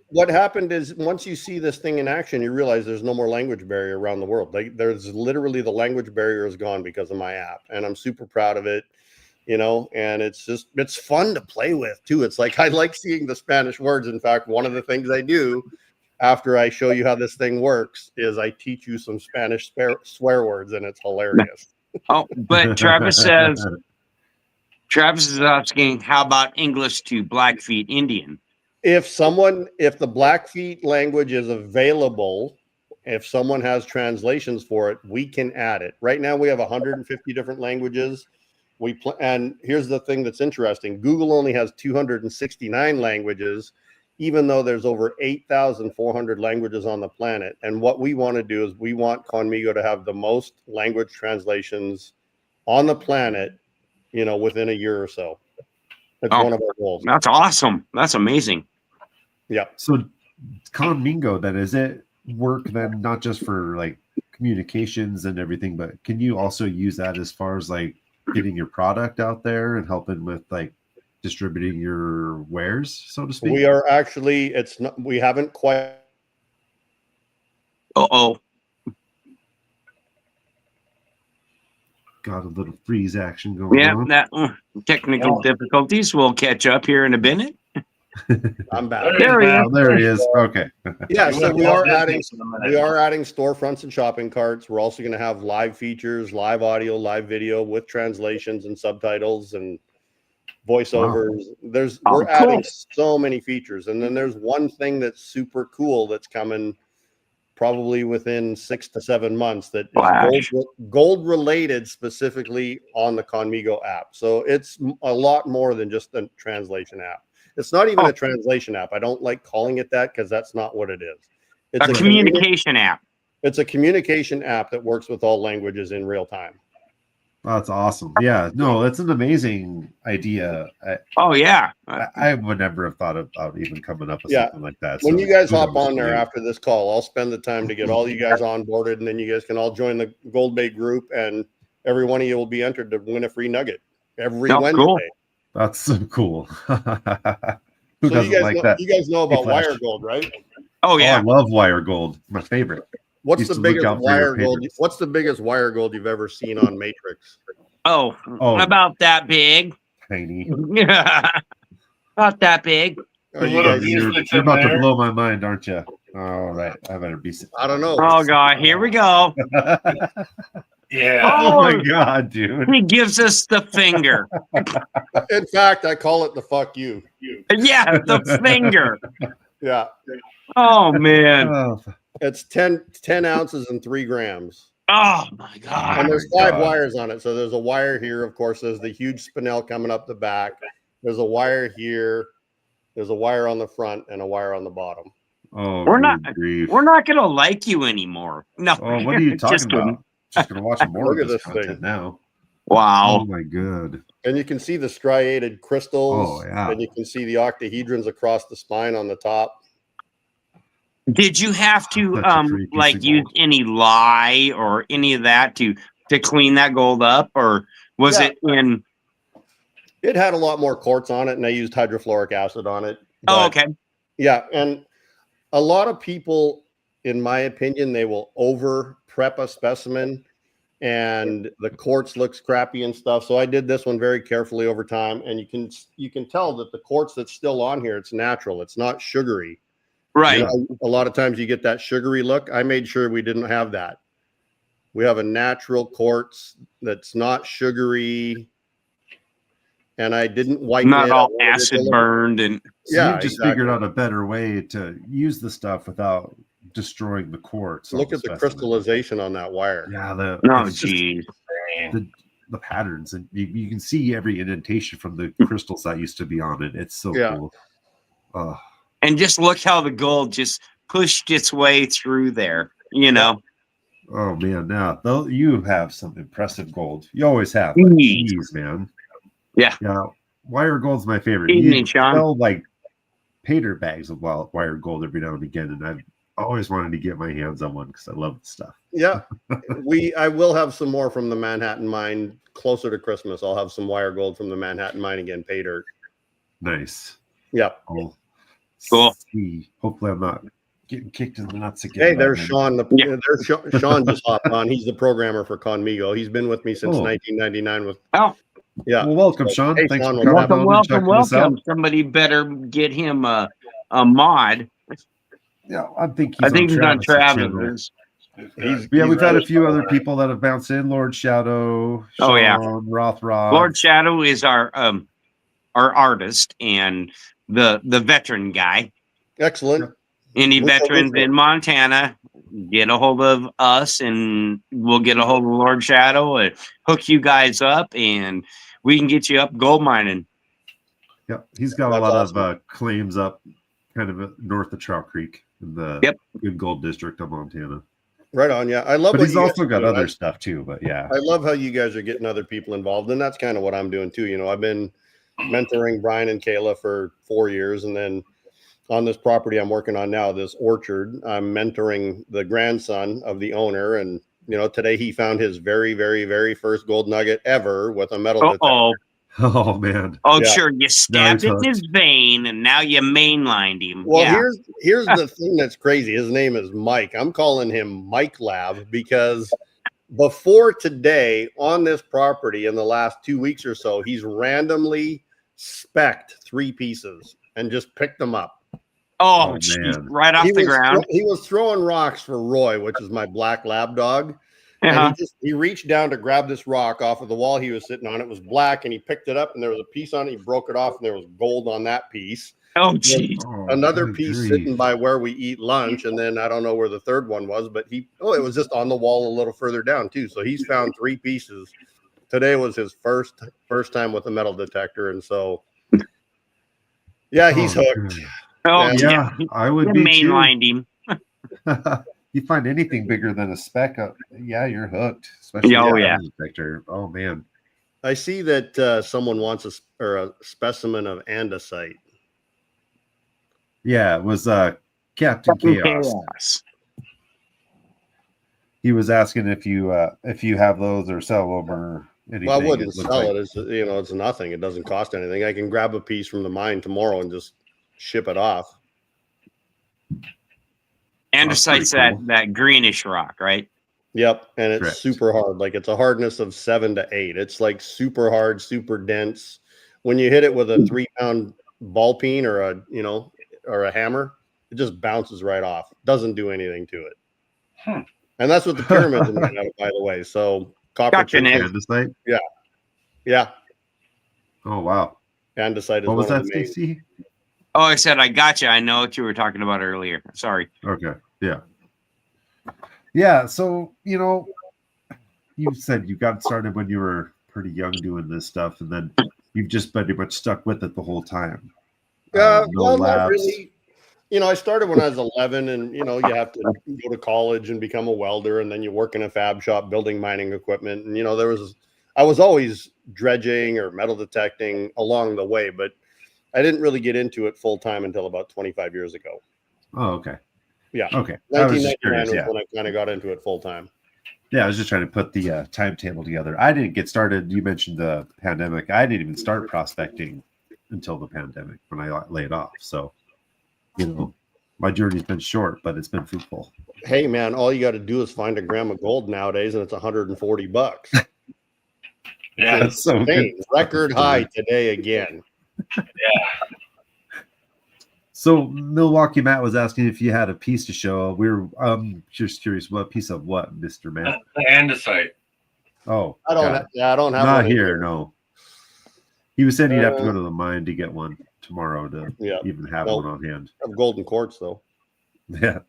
what happened is once you see this thing in action, you realize there's no more language barrier around the world. Like there's literally the language barrier is gone because of my app, and I'm super proud of it. And it's fun to play with too. It's like I like seeing the Spanish words. In fact, one of the things I do after I show you how this thing works is I teach you some Spanish swear words, and it's hilarious. Oh, but Travis is asking, how about English to Blackfeet Indian? If the Blackfeet language is available, if someone has translations for it, we can add it. Right now we have 150 different languages. And here's the thing that's interesting. Google only has 269 languages, even though there's over 8,400 languages on the planet. And what we want to do is we want Conmigo to have the most language translations on the planet, within a year or so. That's one of our goals. That's awesome. That's amazing. Yeah. So Conmigo, then, is it work then not just for like communications and everything, but can you also use that as far as like getting your product out there and helping with like distributing your wares, so to speak? We are actually, we haven't quite. Uh-oh. Got a little freeze action going on. Yeah, technical difficulties. We'll catch up here in a minute. I'm back. There he is. There he is. Okay. Yeah, so we are adding storefronts and shopping carts. We're also going to have live features, live audio, live video with translations and subtitles and voiceovers. Wow. We're adding so many features. And then there's one thing that's super cool that's coming probably within 6 to 7 months that is gold related, specifically on the Conmigo app. So it's a lot more than just a translation app. It's not even a translation app. I don't like calling it that because that's not what it is. It's a communication app. It's a communication app that works with all languages in real time. That's awesome. Yeah, no, that's an amazing idea. I would never have thought about even coming up with something like that. When you guys hop on there after this call, I'll spend the time to get all you guys onboarded, and then you guys can all join the Gold Bay group, and every one of you will be entered to win a free nugget every Wednesday. Cool. That's so cool. Who doesn't like that? You guys know about Wire Gold, right? Oh yeah, I love Wire Gold. My favorite. What's the biggest wire gold? What's the biggest wire gold you've ever seen on Matrix? Oh, about that big. Tiny. About that big. You're about to blow my mind, aren't you? All right, I better be. I don't know. Oh God, here we go. Yeah. Oh my God, dude. He gives us the finger. In fact, I call it the fuck you. Yeah, the finger. Yeah. Oh man. It's 10 ounces and 3 grams. Oh my God. And there's 5 wires on it. So there's a wire here, of course. There's the huge spinel coming up the back. There's a wire here. There's a wire on the front and a wire on the bottom. Oh, we're not gonna like you anymore. No. Oh, what are you talking about? Just gonna watch more of this content thing now. Wow. Oh my God. And you can see the striated crystals. Oh yeah. And you can see the octahedrons across the spine on the top. Did you have to use any lye or any of that to clean that gold up, or was it in? It had a lot more quartz on it, and I used hydrofluoric acid on it. Oh, okay. Yeah, and a lot of people, in my opinion, they will over prep a specimen, and the quartz looks crappy and stuff. So I did this one very carefully over time, and you can tell that the quartz that's still on here, it's natural. It's not sugary. Right. You know, a lot of times you get that sugary look. I made sure we didn't have that. We have a natural quartz that's not sugary, and I didn't whiten Not it. all acid burned and So Yeah, you've just exactly. figured out a better way to use the stuff without destroying the quartz. on Look at the specimen. crystallization on that wire. Yeah, no, it's just geez. the patterns, and you can see every indentation from the crystals that used to be on it. It's so Yeah. cool. Oh, And just look how the gold just pushed its way through there, you know. oh man, now though you have some impressive gold. You always have. But Jeez. geez, man. Yeah. Yeah, wire gold's my favorite. Evening, You Sean. sell like pater bags of wire gold every now and again, and I've always wanted to get my hands on one because I love the stuff. Yeah, I will have some more from the Manhattan mine closer to Christmas. I'll have some wire gold from the Manhattan mine again, pay dirt. Nice. Yeah. I'll Cool. see. Hopefully, I'm not getting kicked in the nuts again. Hey, by there's then. Sean. Yeah. There's Sean just hopped on. He's the programmer for Conmigo. He's been with me since Oh. 1999. With Oh, yeah. Well, welcome, Sean. Hey, Thanks Sean, for coming welcome, on and welcome, checking us out. welcome. Somebody better get him a mod. Yeah, I think I think he's on Travis's channel. Travis's. Yeah, we've had a really- few other people that have bounced in. Lord Shadow, Sean, Oh, yeah. Rothrock. Lord Shadow is our artist and the veteran guy. Excellent. Any What's up, veterans what's up? in Montana, get a hold of us and we'll get a hold of Lord Shadow and hook you guys up and we can get you up gold mining. Yeah, he's got a That's lot awesome. of claims up kind of north of Trout Creek in the Yep. good gold district of Montana. Right on. Yeah, I love. But what he's you guys also are got doing. other stuff too. But yeah, I love how you guys are getting other people involved, and that's kind of what I'm doing too. You know, I've been mentoring Brian and Kayla for 4 years, and then on this property I'm working on now, this orchard, I'm mentoring the grandson of the owner, and you know, today he found his very, very, very first gold nugget ever with a metal detector. Uh-oh. oh man, Oh, Yeah. sure. You stabbed he's it in his vein and now you mainlined him. Well, yeah. here's the thing that's crazy. His name is Mike. I'm calling him Mike Lab because before today on this property in the last 2 weeks or so, he's randomly specced 3 pieces and just picked them up. Oh, Oh, geez, man. right off the ground. He was throwing rocks for Roy, which is my black lab dog. Uh-huh. And he reached down to grab this rock off of the wall he was sitting on. It was black, and he picked it up, and there was a piece on it. He broke it off, and there was gold on that piece. Oh, geez. Oh, Another good piece grief. sitting by where we eat lunch, and then I don't know where the third one was, but it was just on the wall a little further down too. So he's found 3 pieces. Today was his first time with a metal detector, and so yeah, he's Oh, hooked. good. Oh, Yeah, yeah. I You would be too. mainlined him. You find anything bigger than a speck up, yeah, you're hooked. Especially Oh, a yeah. detector. Oh man, I see that someone wants a specimen of andesite. yeah, it was Captain Chaos. He was asking if you have those or sell them or anything. Well, I wouldn't It looks sell like- it. It's it's nothing. It doesn't cost anything. I can grab a piece from the mine tomorrow and just ship it off. Andesite's pretty cool. that greenish rock, right? Yep, and it's Correct. super hard. Like it's a hardness of 7 to 8. It's like super hard, super dense. When you hit it with a 3-pound ball peen or a hammer, it just bounces right off. Doesn't do anything to it. Hmm. And that's what the pyramids are made out of, by the way. So copper, Gotcha, Nick. Andesite? yeah, Oh wow. andesite is What was one that, of the main. Stacey? Oh, I said I gotcha. I know what you were talking about earlier. Sorry. Okay. Yeah. Yeah. So, you said you got started when you were pretty young doing this stuff, and then you've just pretty much stuck with it the whole time. No Well, not labs. really. I started when I was 11, and you have to go to college and become a welder, and then you work in a fab shop building mining equipment. And I was always dredging or metal detecting along the way, but I didn't really get into it full time until about 25 years ago. Oh, okay. Yeah, Okay. I was just 1999 curious. was Yeah. when I kind of got into it full time. Yeah. I was just trying to put the timetable together. I didn't get started. You mentioned the pandemic. I didn't even start prospecting until the pandemic when I laid off. So, my journey's been short, but it's been fruitful. Hey, man, all you got to do is find a gram of gold nowadays, and it's $140. Yeah. That's so good. Insane. Record high today again. So Milwaukee Matt was asking if you had a piece to show. We were just curious, what piece of what, Mr. Matt? The andesite. Oh, I don't. got it. I don't have Not one here, no. He was saying you'd have to go Uh, to the mine to get one tomorrow to Yeah, even have No. one on hand. I have golden quartz though. Yeah.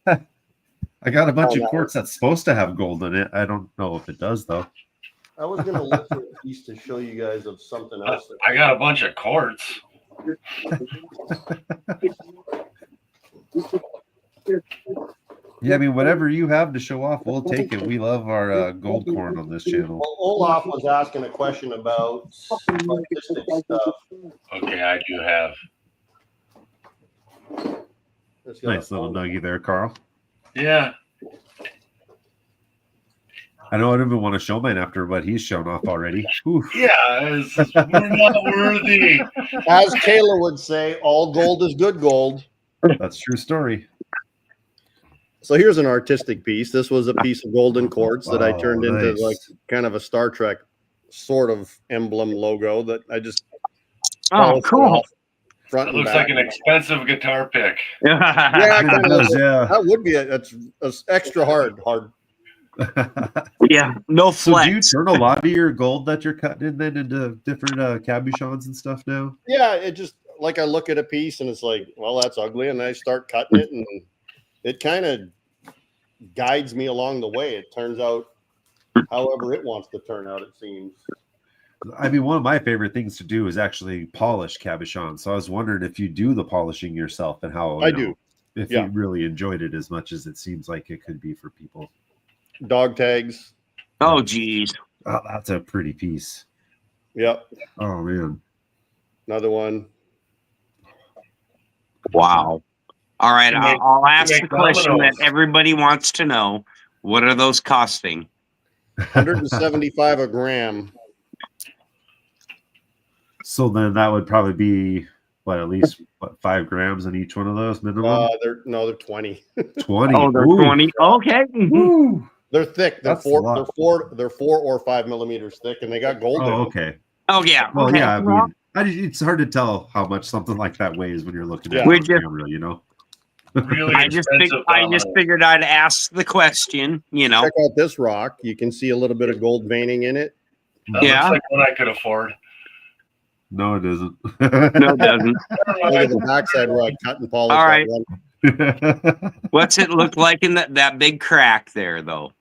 I got a bunch Oh, of no. quartz that's supposed to have gold in it. I don't know if it does though. I was gonna look for a piece to show you guys of something else. I got a bunch of quartz. Yeah, I mean, whatever you have to show off, we'll take it. We love our gold corn on this channel. Well, Olaf was asking a question about artistic stuff. Okay, I do have. It's got Nice a little phone. nuggie there, Carl. Yeah. I know I don't even want to show mine after what he's shown off already. Oof. Yeah. We're not worthy. As Taylor would say, all gold is good gold. That's a true story. So here's an artistic piece. This was a piece of golden quartz that I Oh, turned into nice. like kind of a Star Trek sort of emblem logo that I just Oh, polished it cool. off front It and looks back. like an expensive guitar pick. Yeah, It kind of. does, yeah. That would be that's extra hard. Yeah, no So do you flex. turn a lot of your gold that you're cutting in then into different cabochons and stuff now? Yeah, it just like I look at a piece and it's like, well, that's ugly, and I start cutting it, and it kind of guides me along the way. It turns out however it wants to turn out, it seems. I mean, one of my favorite things to do is actually polish cabochons. So I was wondering if you do the polishing yourself and how I do. If Yeah. you really enjoyed it as much as it seems like it could be for people. Dog tags. Oh, geez. Oh, that's a pretty piece. Yep. Oh man. Another one. Wow. All right, You make- I'll ask you the make question that dominoes. everybody wants to know. What are those costing? 175 a gram. So then that would probably be what, at least 5 grams in each one of those minimum? They're 20. 20. Oh, they're Ooh. 20. Okay. Mhm. Woo. They're thick. They're That's a four. lot. They're 4 or 5 millimeters thick, and they got gold in Oh, them. okay. Oh, yeah. Well, okay. yeah, I Well, mean, it's hard to tell how much something like that weighs when you're looking at Yeah. it We on just- camera, you know? Really I just expensive dominoes. figured I'd ask the question, you know. Check out this rock. You can see a little bit of gold veining in it. That Yeah. looks like what I could afford. No, it isn't. No, it doesn't. Look at the backside where I cut and polish All that right. one. What's it look like in that big crack there, though?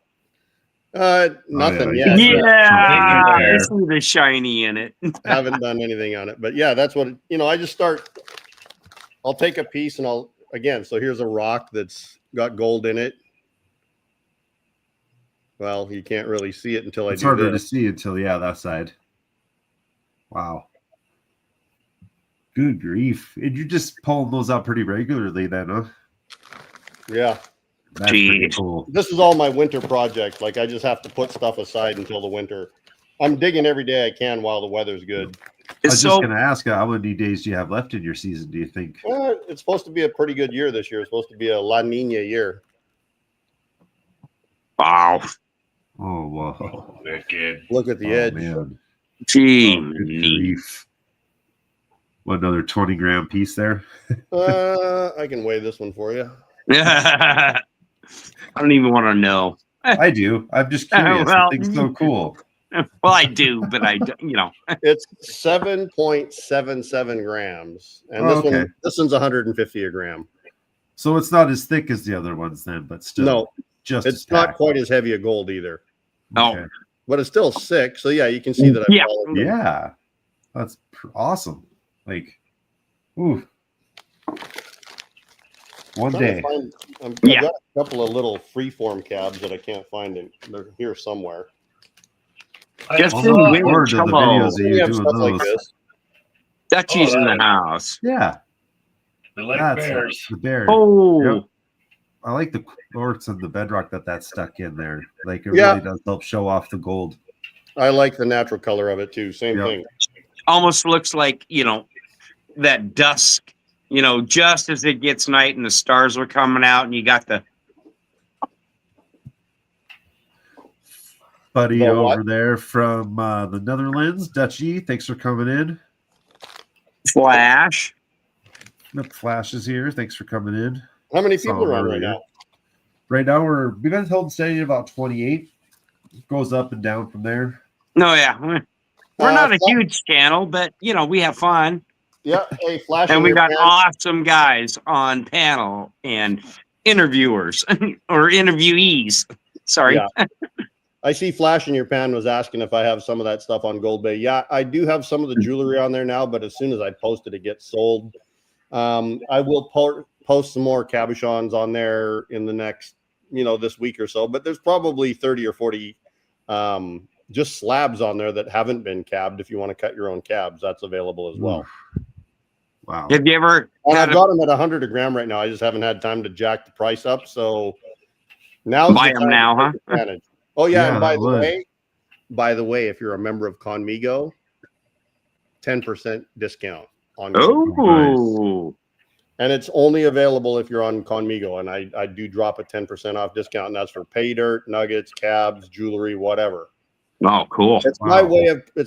Nothing yeah. yet. Yeah, I there. see the shiny in it. Haven't done anything on it, but yeah, that's what I just start. I'll take a piece and so here's a rock that's got gold in it. Well, you can't really see it until It's I do harder to this. see until, that side. Wow. Good grief. And you're just pulling those out pretty regularly then, huh? Yeah, That's pretty Jeez. cool. this is all my winter project. Like I just have to put stuff aside until the winter. I'm digging every day I can while the weather's good. I was So, just going to ask, how many days do you have left in your season, do you think? It's supposed to be a pretty good year this year. It's supposed to be a La Nina year. wow. Oh, wow. Wicked. Look at the Oh, edge. man. Gee, Oh, good neat. grief. What, another 20-gram piece there? I can weigh this one for you. I don't even want to know. I do. I'm just curious. Well, The thing's so cool. Well, I do, but I don't, It's 7.77 grams, and Oh, okay. this one's 150 a gram. So it's not as thick as the other ones then, but still. No, just as it's not packed. quite as heavy a gold either, Oh. Okay. but it's still sick. So yeah, you can see that. Yeah. Followed them. Yeah. That's awesome. Like, ooh. One Trying to day. find- I've Yeah. got a couple of little freeform cabs that I can't find. They're here somewhere. Just I'm in looking winter forward to the trouble. videos of We you have doing stuff like those. this. Dutchie's in the that- house. Yeah. They like That's bears. the bear. Oh, Yep. I like the quartz and the bedrock that's stuck in there. Like it Yeah. really does help show off the gold. I like the natural color of it too. Same Yep. thing. almost looks like, that dusk, just as it gets night and the stars were coming out and you got the, Buddy The over what? there from the Netherlands, Dutchie, thanks for coming in. flash. Flash is here. Thanks for coming in. How many people are on right earlier. now? Right now we've been holding steady at about 28. It goes up and down from there. No, yeah. We're not a Flash- huge channel, but we have fun. Yeah. Hey, Flash. And in we your got pan- awesome guys on panel and interviewers or interviewees. Sorry. Yeah. I see Flash in your pan was asking if I have some of that stuff on Gold Bay. Yeah, I do have some of the jewelry on there now, but as soon as I post it, it gets sold. I will post some more cabochons on there in the next, this week or so, but there's probably 30 or 40 just slabs on there that haven't been cabbed. If you want to cut your own cabs, that's available as well. Wow. Have you ever And had I've got them at 100 a gram right now. I just haven't had time to jack the price up. So now buy them now, huh? Oh yeah. Yeah, And that would. by the way, if you're a member of Conmigo, 10% discount on. Oh, And it's only available if you're on Conmigo. And I do drop a 10% off discount. And that's for pay dirt, nuggets, cabs, jewelry, whatever. oh, cool. It's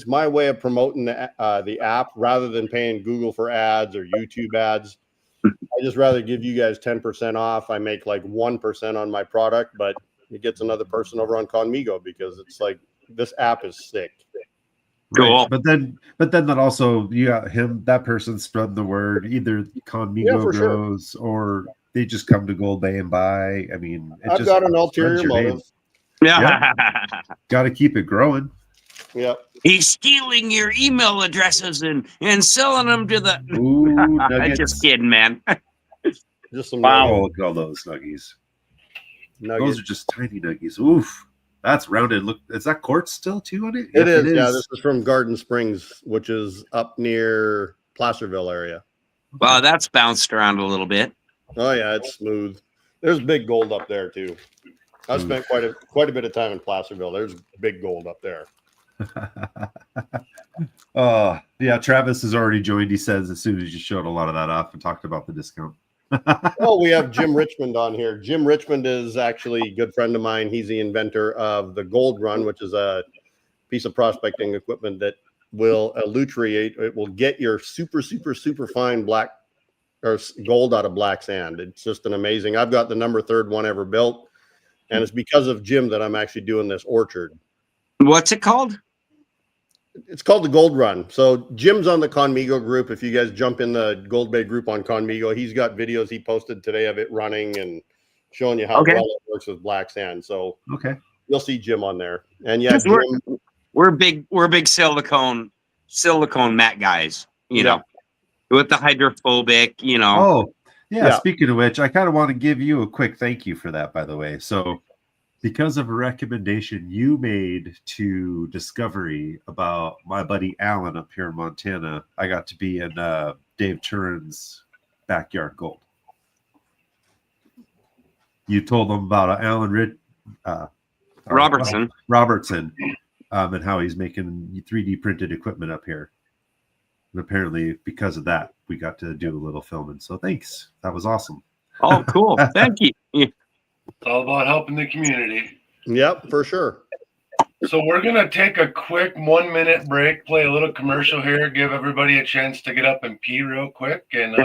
my way of promoting the app rather than paying Google for ads or YouTube ads. I just rather give you guys 10% off. I make like 1% on my product, but it gets another person over on Conmigo because it's like this app is sick. Cool. But then that also you got that person spreading the word. Either Conmigo for sure. grows or they just come to Gold Bay and buy. I mean, I've got an ulterior motive. Yeah. Got to keep it growing. Yep. He's stealing your email addresses and selling them to the. Ooh, I'm nuggets. just kidding, man. Just some Oh, look at all those nuggies. nuggets. Those are just tiny nuggies. Oof. That's rounded. Look, is that quartz still too on it? It is. Yeah, this is from Garden Springs, which is up near Placerville area. Well, that's bounced around a little bit. Oh yeah, it's smooth. There's big gold up there too. I've spent quite a bit of time in Placerville. There's big gold up there. Yeah, Travis has already joined. He says as soon as you showed a lot of that off and talked about the discount. Oh, we have Jim Richmond on here. Jim Richmond is actually a good friend of mine. He's the inventor of the Gold Run, which is a piece of prospecting equipment that will elutriate. It will get your super, super, super fine black or gold out of black sand. It's just an amazing. I've got the number 3rd one ever built, and it's because of Jim that I'm actually doing this orchard. What's it called? It's called the Gold Run. So Jim's on the Conmigo group. If you guys jump in the Gold Bay group on Conmigo, he's got videos he posted today of it running and showing you how well it works with black sand. So you'll see Jim on there. And yeah, Jim, we're big silicone mat guys, you know, with the hydrophobic, you know. Oh, yeah. Speaking of which, I kind of want to give you a quick thank you for that, by the way. So because of a recommendation you made to Discovery about my buddy Alan up here in Montana, I got to be in Dave Turin's backyard gold. You told them about Alan Robertson, and how he's making 3D printed equipment up here. And apparently, because of that, we got to do a little filming. So thanks. That was awesome. Oh, cool. Thank you. It's all about helping the community. Yep, for sure. So we're going to take a quick 1-minute break, play a little commercial here, give everybody a chance to get up and pee real quick, and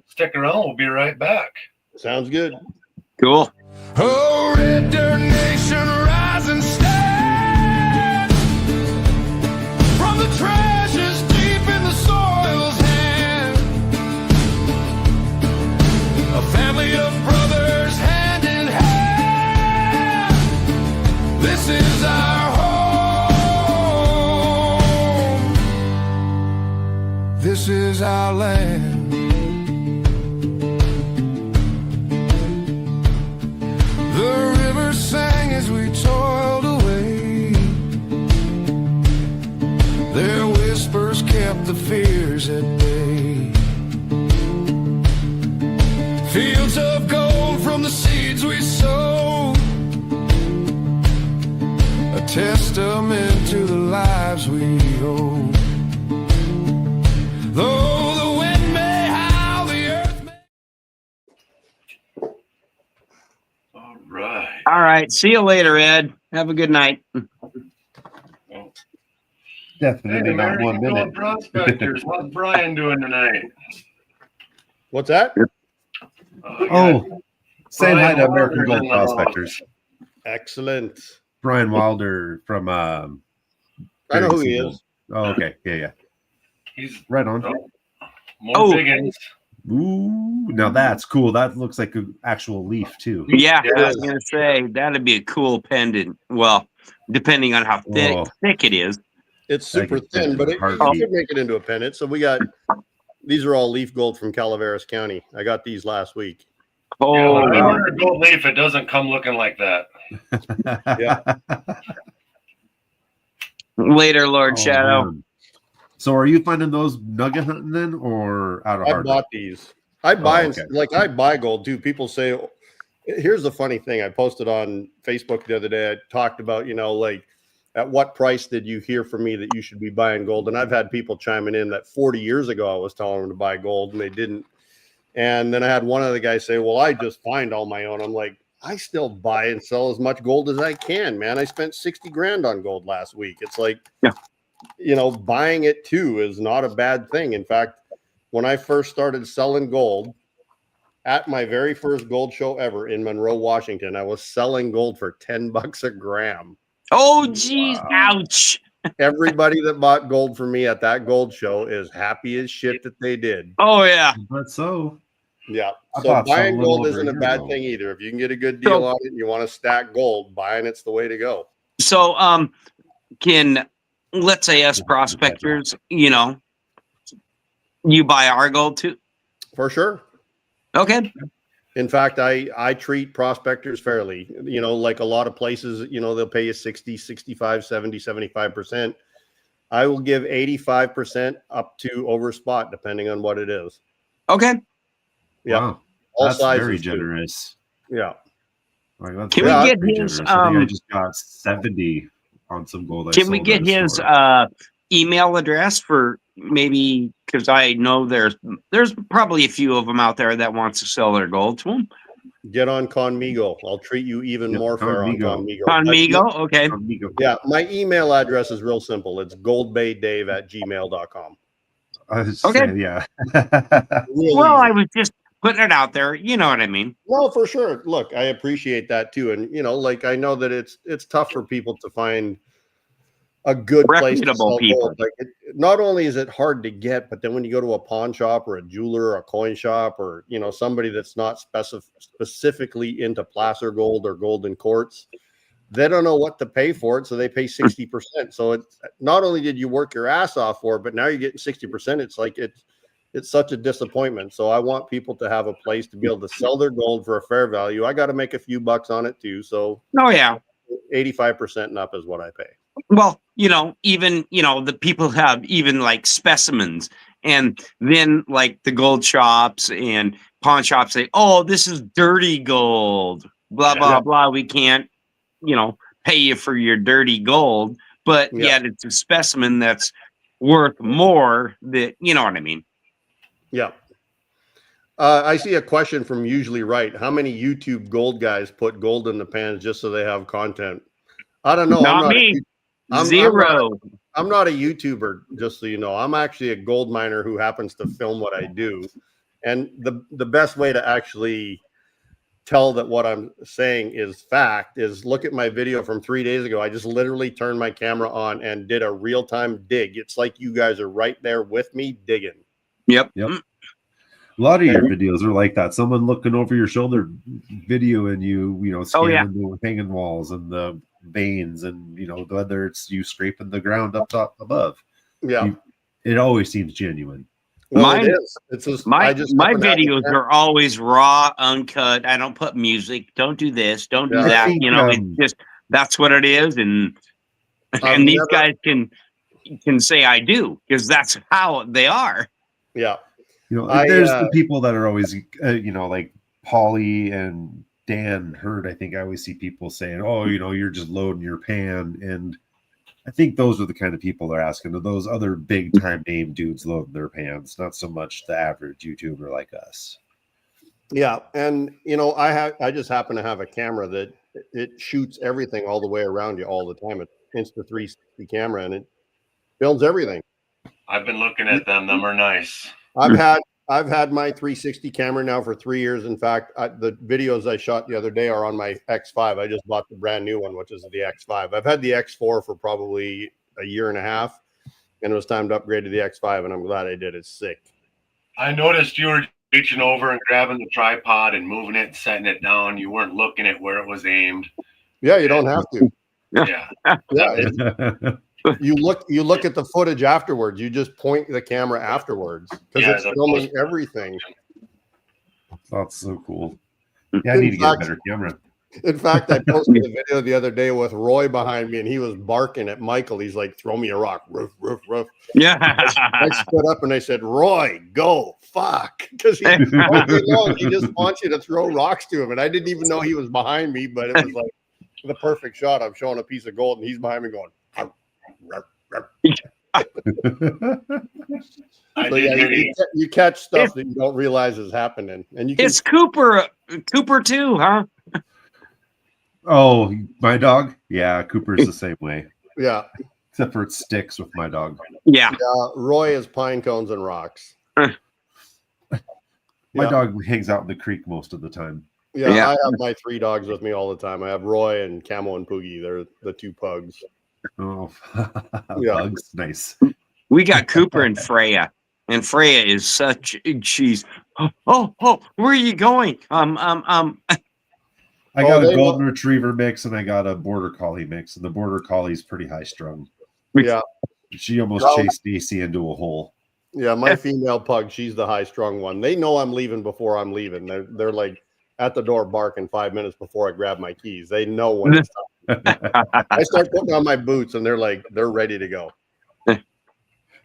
stick around. We'll be right back. Sounds good. Cool. Oh, Red Dirt Nation, rise and stand from the treasures deep in the soil's hand. A family of brothers hand in hand. This is our home. This is our land. The river sang as we toiled away. Their whispers kept the fears at bay. Fields of gold from the seeds we sowed, a testament to the lives we owed. Though the wind may howl, the earth may... All right. See you later, Ed. Have a good night. Definitely Hey, not American 1 minute. Gold Prospectors, what's Brian doing tonight? What's that? Oh, saying hi to Brian American Wilder's Gold in the house. Prospectors. Excellent. Brian Wilder from I know who he Gold. is. Oh, okay. Yeah. He's Right on. more biggins. Ooh, now that's cool. That looks like an actual leaf too. Yeah, It I was is. gonna say that'd be a cool pendant. Well, depending on how thick Oh. it is. It's That super could fit thin, in but a you heartbeat. could make it into a pennant. So we got these are all leaf gold from Calaveras County. I got these last week. Oh, Yeah, when I wow. order gold leaf, it doesn't come looking like that. Yeah. later, Lord Oh, Shadow. man. So are you finding those nugget hunting then, or out of I hard? bought these. I buy okay. I buy gold too. People say, here's the funny thing. I posted on Facebook the other day. I talked about, like at what price did you hear from me that you should be buying gold? And I've had people chiming in that 40 years ago I was telling them to buy gold and they didn't. And then I had one other guy say, well, I just find all my own. I'm like, I still buy and sell as much gold as I can, man. I spent 60 grand on gold last week. It's like, buying it too is not a bad thing. In fact, when I first started selling gold at my very first gold show ever in Monroe, Washington, I was selling gold for $10 a gram. Oh, geez, Wow. ouch. Everybody that bought gold from me at that gold show is happy as shit that they did. Oh, yeah. But so Yeah. I So bought some buying a little gold over a isn't a year bad ago. thing either. If you can get a good deal on it and you want to stack gold, buying it's the way to go. So, let's say us prospectors, you buy our gold too? For sure. Okay. In fact, I treat prospectors fairly. Like a lot of places, they'll pay you 60, 65, 70, 75%. I will give 85% up to over spot, depending on what it is. Okay. Yeah. Wow. All That's sizes very too. generous. Yeah. Like, that's Can we very, get very his, generous. I think I just got 70 on some gold. Can we get his email address for maybe, because I know there's probably a few of them out there that wants to sell their gold to them. Get on Conmigo. I'll treat you even more fair on Conmigo. Conmigo, okay. Yeah, my email address is real simple. It's goldbaydave@gmail.com. I was Okay. saying, yeah. Real Well, easy. I was just putting it out there. You know what I mean? No, for sure. Look, I appreciate that too. And I know that it's tough for people to find a good place to Reputable sell people. gold. Like not only is it hard to get, but then when you go to a pawn shop or a jeweler or a coin shop or somebody that's not specifically into placer gold or gold in quartz, they don't know what to pay for it, so they pay 60%. So it's not only did you work your ass off for it, but now you're getting 60%. It's like it's such a disappointment. So I want people to have a place to be able to sell their gold for a fair value. I got to make a few bucks on it too. So Oh, yeah. 85% and up is what I pay. Well, even, the people have even like specimens, and then like the gold shops and pawn shops say, oh, this is dirty gold, blah, blah, blah. We can't, pay you for your dirty gold, but yet it's a specimen that's worth more that, you know what I mean? Yeah. I see a question from Usually Right. How many YouTube gold guys put gold in the pans just so they have content? I don't know. Not me. Zero. I'm not a YouTuber, just so you know. I'm actually a gold miner who happens to film what I do. And the best way to actually tell that what I'm saying is fact is look at my video from 3 days ago. I just literally turned my camera on and did a real-time dig. It's like you guys are right there with me digging. Yep. A lot of your videos are like that. Someone looking over your shoulder, videoing you, scanning the hanging walls and the veins, and whether it's you scraping the ground up top above. Yeah, it always seems genuine. Well, it is. It's just my videos are always raw, uncut. I don't put music. Don't do this. Don't do that. It's just that's what it is, and these guys can say I do because that's how they are. Yeah. There's the people that are always, like Polly and Dan Hurd. I think I always see people saying, "Oh, you're just loading your pan," and I think those are the kind of people they're asking. Are those other big time name dudes loading their pans, not so much the average YouTuber like us. Yeah, and I just happen to have a camera that it shoots everything all the way around you all the time. It's Insta360 camera, and it films everything. I've been looking at them. Them are nice. I've had I've had my 360 camera now for 3 years. In fact, the videos I shot the other day are on my X5. I just bought the brand new one, which is the X5. I've had the X4 for probably a year and a half, and it was time to upgrade to the X5, and I'm glad I did. It's sick. I noticed you were reaching over and grabbing the tripod and moving it, setting it down. You weren't looking at where it was aimed. Yeah, you don't have to. Yeah. Yeah, you look at the footage afterwards. You just point the camera afterwards because it's filming everything. That's so cool. Yeah, I need to get a better camera. In fact, I posted a video the other day with Roy behind me, and he was barking at Michael. He's like, "Throw me a rock, roof, roof, roof." Yeah. I stood up and I said, "Roy, go, fuck," because he just wants you to throw rocks to him, and I didn't even know he was behind me, but it was like the perfect shot. I'm showing a piece of gold, and he's behind me going. So yeah, you catch stuff that you don't realize is happening, and it's Cooper too, huh? Oh, my dog? Yeah, Cooper's the same way. Yeah, except for it sticks with my dog. Yeah. Roy is pine cones and rocks. My dog hangs out in the creek most of the time. Yeah, I have my 3 dogs with me all the time. I have Roy and Camo and Poogie. They're the 2 pugs. Oh, Yeah. Bugs, nice. We got Cooper and Freya, and Freya is she's oh, where are you going? I got a golden retriever mix and I got a border collie mix, and the border collie's pretty high strung. Yeah, she almost chased Stacy into a hole. Yeah, my female pug, she's the high strung one. They know I'm leaving before I'm leaving. They're like at the door barking 5 minutes before I grab my keys. They know when it's time. I start putting on my boots and they're ready to go.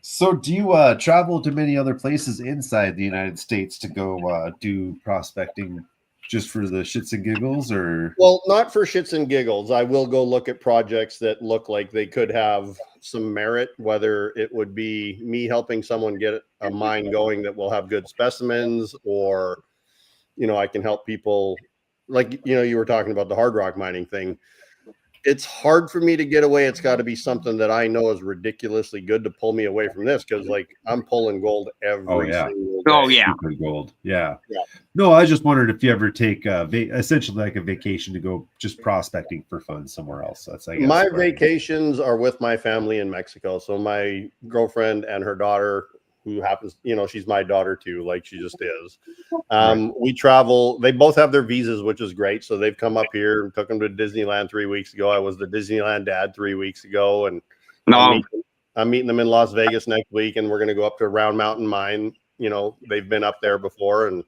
So do you travel to many other places inside the United States to go do prospecting just for the shits and giggles, or? Well, not for shits and giggles. I will go look at projects that look like they could have some merit, whether it would be me helping someone get a mine going that will have good specimens, or, I can help people. Like, you were talking about the hard rock mining thing. It's hard for me to get away. It's got to be something that I know is ridiculously good to pull me away from this, because like I'm pulling gold every single day. Oh yeah, gold. Yeah. No, I just wondered if you ever take essentially like a vacation to go just prospecting for fun somewhere else. That's I guess my vacations are with my family in Mexico. So my girlfriend and her daughter, who happens, she's my daughter too, like she just is. We travel. They both have their visas, which is great. So they've come up here and took them to Disneyland 3 weeks ago. I was the Disneyland dad 3 weeks ago, and I'm meeting them in Las Vegas next week, and we're going to go up to Round Mountain Mine. They've been up there before, and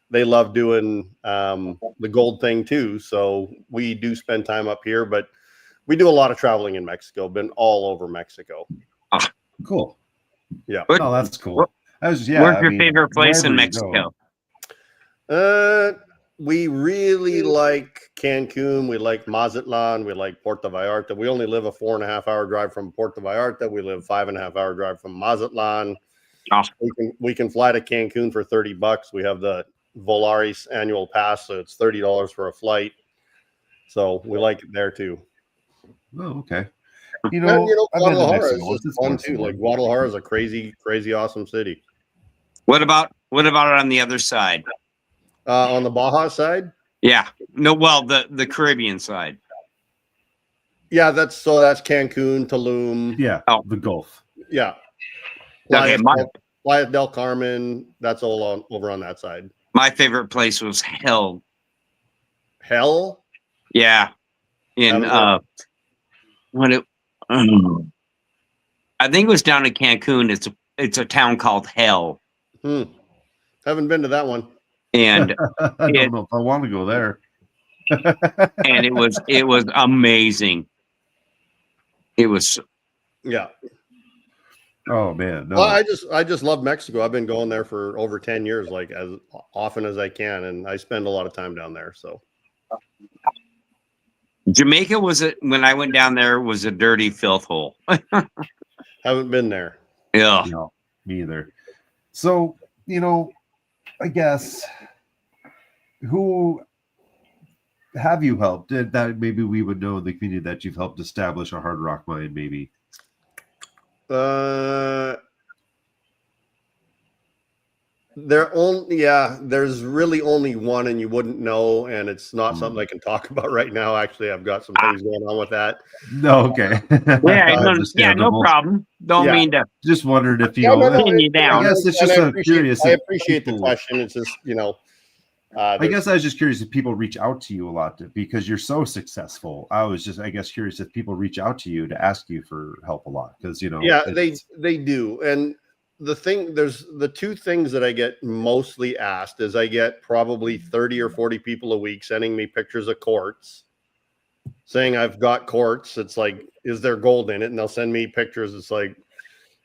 they love doing the gold thing too. So we do spend time up here, but we do a lot of traveling in Mexico. Been all over Mexico. Cool. Yeah. Oh, that's cool. Where's your favorite place in Mexico? We really like Cancun. We like Mazatlan. We like Puerto Vallarta. We only live a 4.5-hour drive from Puerto Vallarta. We live 5.5-hour drive from Mazatlan. We can fly to Cancun for $30. We have the Volaris annual pass, so it's $30 for a flight. So we like it there too. Oh, okay. Guadalajara is just fun too. Like Guadalajara is a crazy, crazy awesome city. What about on the other side? On the Baja side? Yeah. No, well, the Caribbean side. Yeah, that's Cancun, Tulum. Yeah. The Gulf. Yeah. Okay, Playa del Carmen. That's all over on that side. My favorite place was Hell. Hell? Yeah. I think it was down in Cancun. It's a town called Hell. Haven't been to that one. And I don't know if I want to go there. And it was amazing. It was. Yeah. Oh man. No. Well, I just love Mexico. I've been going there for over 10 years, like as often as I can, and I spend a lot of time down there. So Jamaica when I went down there was a dirty filth hole. Haven't been there. Yeah. No, me either. So, I guess who have you helped? That maybe we would know in the community that you've helped establish a hard rock mine, maybe. There's really only one, and you wouldn't know, and it's not something I can talk about right now. Actually, I've got some things going on with that. No, okay. Yeah, no Understandable. problem. Don't Yeah. mean to Just wondered if No, pin you I down. guess it's and just I a appreciate, curious. I if appreciate the people- question. It's just, I guess I was just curious if people reach out to you a lot because you're so successful. I was just, I guess, curious if people reach out to you to ask you for help a lot because they do. And there's the two things that I get mostly asked is I get probably 30 or 40 people a week sending me pictures of quartz, saying I've got quartz. It's like, is there gold in it? And they'll send me pictures. It's like,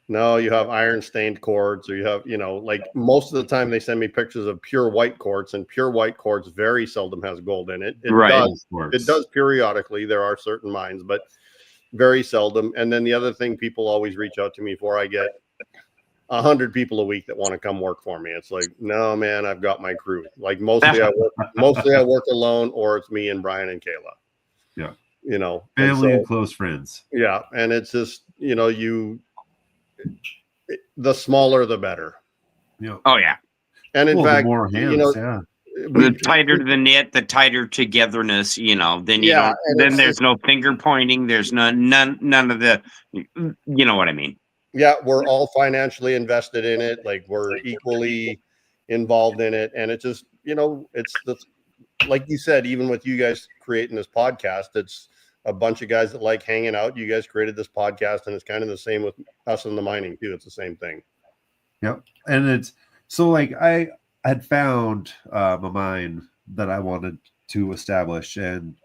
no, you have iron stained quartz, or you have, like most of the time they send me pictures of pure white quartz, and pure white quartz very seldom has gold in it. It does periodically. There are certain mines, but very seldom. And then the other thing people always reach out to me for, I get 100 people a week that want to come work for me. It's like, no, man, I've got my crew. Like mostly I work alone, or it's me and Brian and Kayla. Yeah. Family and close friends. Yeah. And it's just, the smaller the better. Yeah. Oh yeah. And in fact, the more hands, The tighter the knit, the tighter togetherness. Then you don't. Then there's no finger pointing. There's none of the. You know what I mean? Yeah, we're all financially invested in it. Like we're equally involved in it, and it just it's like you said. Even with you guys creating this podcast, it's a bunch of guys that like hanging out. You guys created this podcast, and it's kind of the same with us in the mining too. It's the same thing. Yep. And it's so like I had found a mine that I wanted to establish, and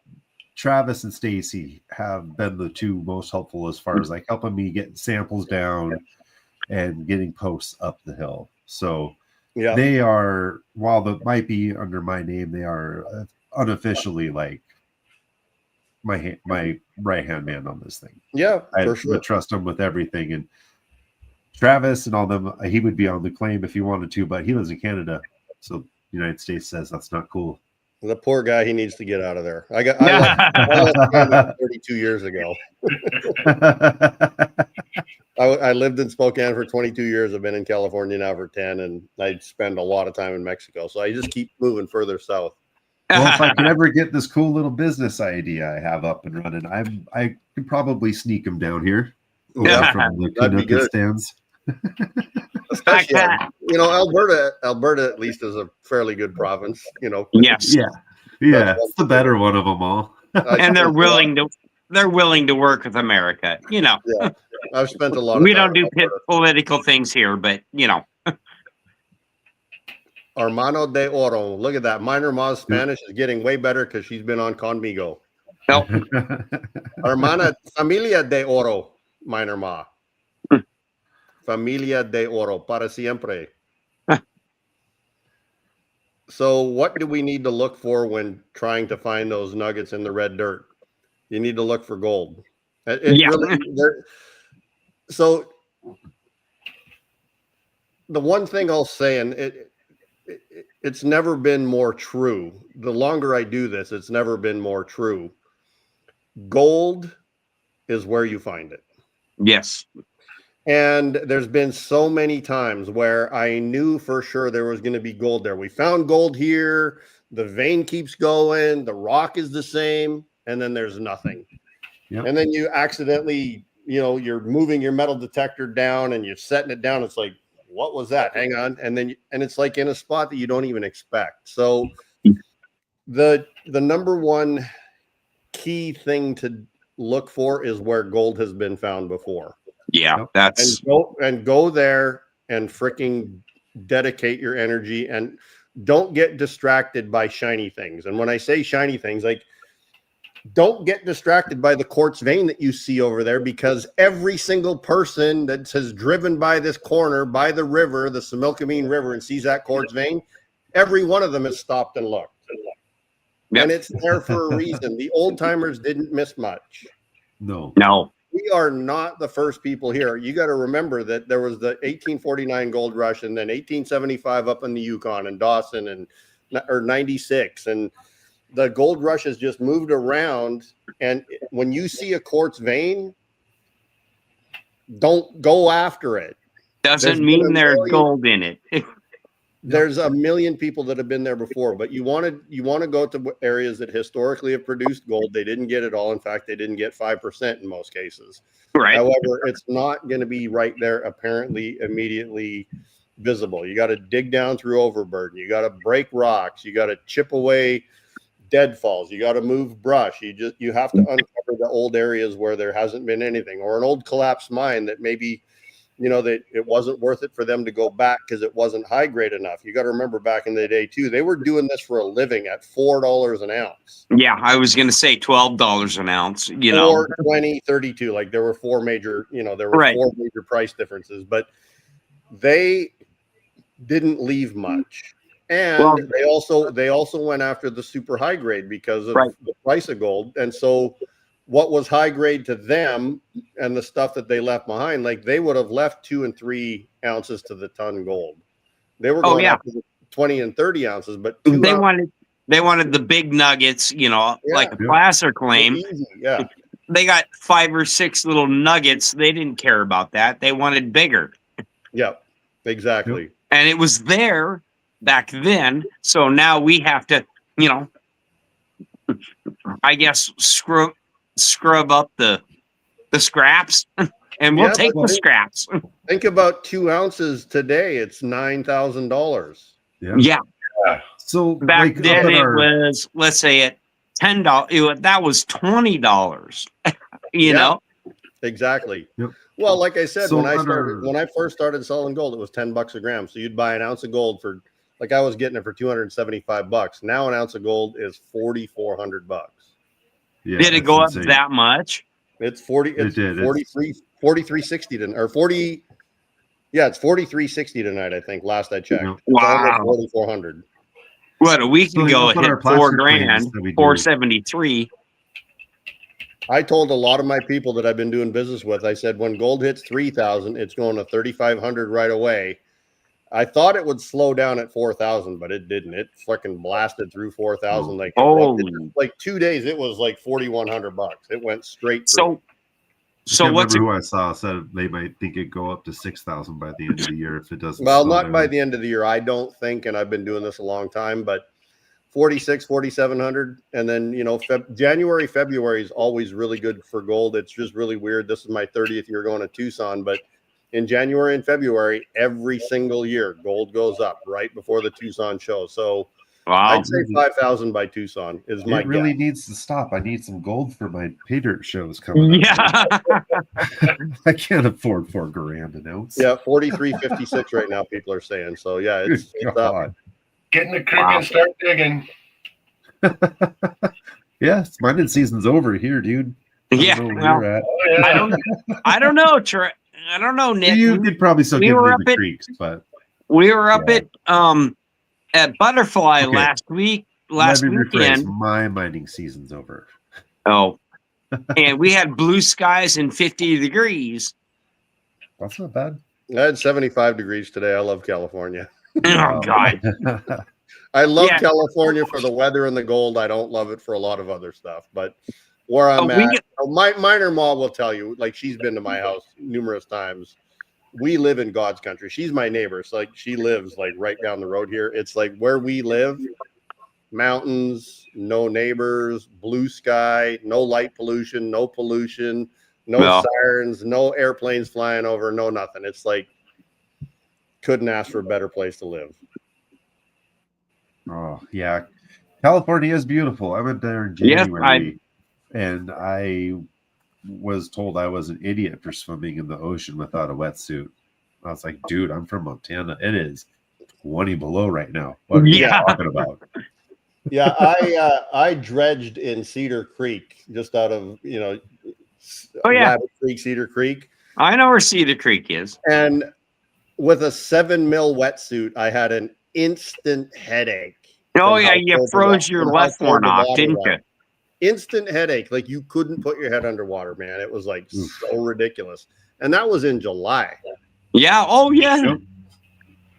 Travis and Stacy have been the two most helpful as far as like helping me get samples down and getting posts up the hill. So they are, while they might be under my name, they are unofficially like my right hand man on this thing. Yeah, I for sure. would trust him with everything. And Travis and all them, he would be on the claim if he wanted to, but he lives in Canada, so the United States says that's not cool. The poor guy, he needs to get out of there. I left Canada 32 years ago. I lived in Spokane for 22 years. I've been in California now for 10, and I spend a lot of time in Mexico. So I just keep moving further south. Well, if I can ever get this cool little business idea I have up and running, I could probably sneak him down here from the Canuck stands. Especially, Alberta at least is a fairly good province. Yes. Yeah, it's the better one of them all. And they're willing to work with America. Yeah, I've spent a lot. We don't do political things here, but Hermano de Oro. Look at that. Minor Ma's Spanish is getting way better because she's been on Conmigo. Nope. Hermana Familia de Oro, Minor Ma. Familia de Oro, para siempre. So what do we need to look for when trying to find those nuggets in the red dirt? You need to look for gold. So the one thing I'll say, and it's never been more true. The longer I do this, it's never been more true. Gold is where you find it. Yes. And there's been so many times where I knew for sure there was going to be gold there. We found gold here. The vein keeps going. The rock is the same. And then there's nothing. Yep. And then you accidentally, you're moving your metal detector down and you're setting it down. It's like, what was that? Hang on. And then, and it's like in a spot that you don't even expect. So the number one key thing to look for is where gold has been found before. Yeah, that's go there and freaking dedicate your energy and don't get distracted by shiny things. And when I say shiny things, like don't get distracted by the quartz vein that you see over there, because every single person that has driven by this corner, by the river, the Similkameen River, and sees that quartz vein, every one of them has stopped and looked. Yep. And it's there for a reason. The old timers didn't miss much. No. We are not the first people here. You got to remember that there was the 1849 gold rush, and then 1875 up in the Yukon and Dawson, or 96. And the gold rush has just moved around. And when you see a quartz vein, don't go after it. Doesn't mean there's gold in it. there's a million people that have been there before, but you want to go to areas that historically have produced gold. They didn't get it all. In fact, they didn't get 5% in most cases. Right. However, it's not going to be right there apparently immediately visible. You got to dig down through overburden. You got to break rocks. You got to chip away deadfalls. You got to move brush. You have to uncover the old areas where there hasn't been anything, or an old collapsed mine that maybe, that it wasn't worth it for them to go back because it wasn't high grade enough. You got to remember back in the day too, they were doing this for a living at $4 an ounce. Yeah, I was going to say $12 an ounce. 20, 32. Like there were four major, four major price differences, but they didn't leave much. And they also went after the super high grade because of the price of gold. And so what was high grade to them and the stuff that they left behind, like they would have left 2 and 3 ounces to the ton gold. They were going after the 20 and 30 ounces, but they wanted the big nuggets, like a placer claim. Yeah. They got 5 or 6 little nuggets. They didn't care about that. They wanted bigger. Yeah, exactly. And it was there back then. So now we have to, I guess scrub up the scraps and we'll take the scraps. Think about 2 ounces today. It's $9,000. Yeah. So back then it was, let's say at $10, that was $20, you know? Exactly. Yep. Well, like I said, So when I first started selling gold, it was $10 a gram. So you'd buy an ounce of gold for, like I was getting it for $275. Now an ounce of gold is $4,400. Yeah, did it go up that much? It's 4360 or 40. Yeah, it's 4360 tonight, I think. Last I checked. Wow. 4,400. What, a week ago it hit $4,000, 473. I told a lot of my people that I've been doing business with, I said, when gold hits 3,000, it's going to 3,500 right away. I thought it would slow down at 4,000, but it didn't. It fucking blasted through 4,000. Like 2 days, it was like $4,100. It went straight through. So what's who I saw said they might think it'd go up to 6,000 by the end of the year if it doesn't. Well, not by the end of the year, I don't think, and I've been doing this a long time, but 4,700, and then January, February is always really good for gold. It's just really weird. This is my 30th year going to Tucson, but in January and February, every single year, gold goes up right before the Tucson show. So I'd say 5,000 by Tucson is my guess. It really needs to stop. I need some gold for my pay dirt shows coming up. I can't afford $4,000 an ounce. Yeah, 43.56 right now, people are saying. So yeah, it's up. Get in the creek and start digging. Yes, mining season's over here, dude. I don't know, Trey. I don't know, Nick. You could probably still get into the creeks, but we were up at Butterfly last weekend. My mining season's over. Oh, and we had blue skies and 50 degrees. That's not bad. I had 75 degrees today. I love California. Oh God. I love California for the weather and the gold. I don't love it for a lot of other stuff, but where I'm at, my minor mom will tell you, like she's been to my house numerous times. We live in God's country. She's my neighbor. So like she lives like right down the road here. It's like where we live, mountains, no neighbors, blue sky, no light pollution, no sirens, no airplanes flying over, no nothing. It's like couldn't ask for a better place to live. Oh yeah, California is beautiful. I went there in January, and I was told I was an idiot for swimming in the ocean without a wetsuit. I was like, dude, I'm from Montana. It is 20 below right now. What are you talking about? Yeah, I dredged in Cedar Creek, just out of Rabbit Creek, Cedar Creek. I know where Cedar Creek is. And with a 7 mil wetsuit, I had an instant headache. Oh yeah, you froze your left one off, didn't you? Instant headache. Like you couldn't put your head underwater, man. It was like so ridiculous. And that was in July. Yeah. Oh yeah. Yep.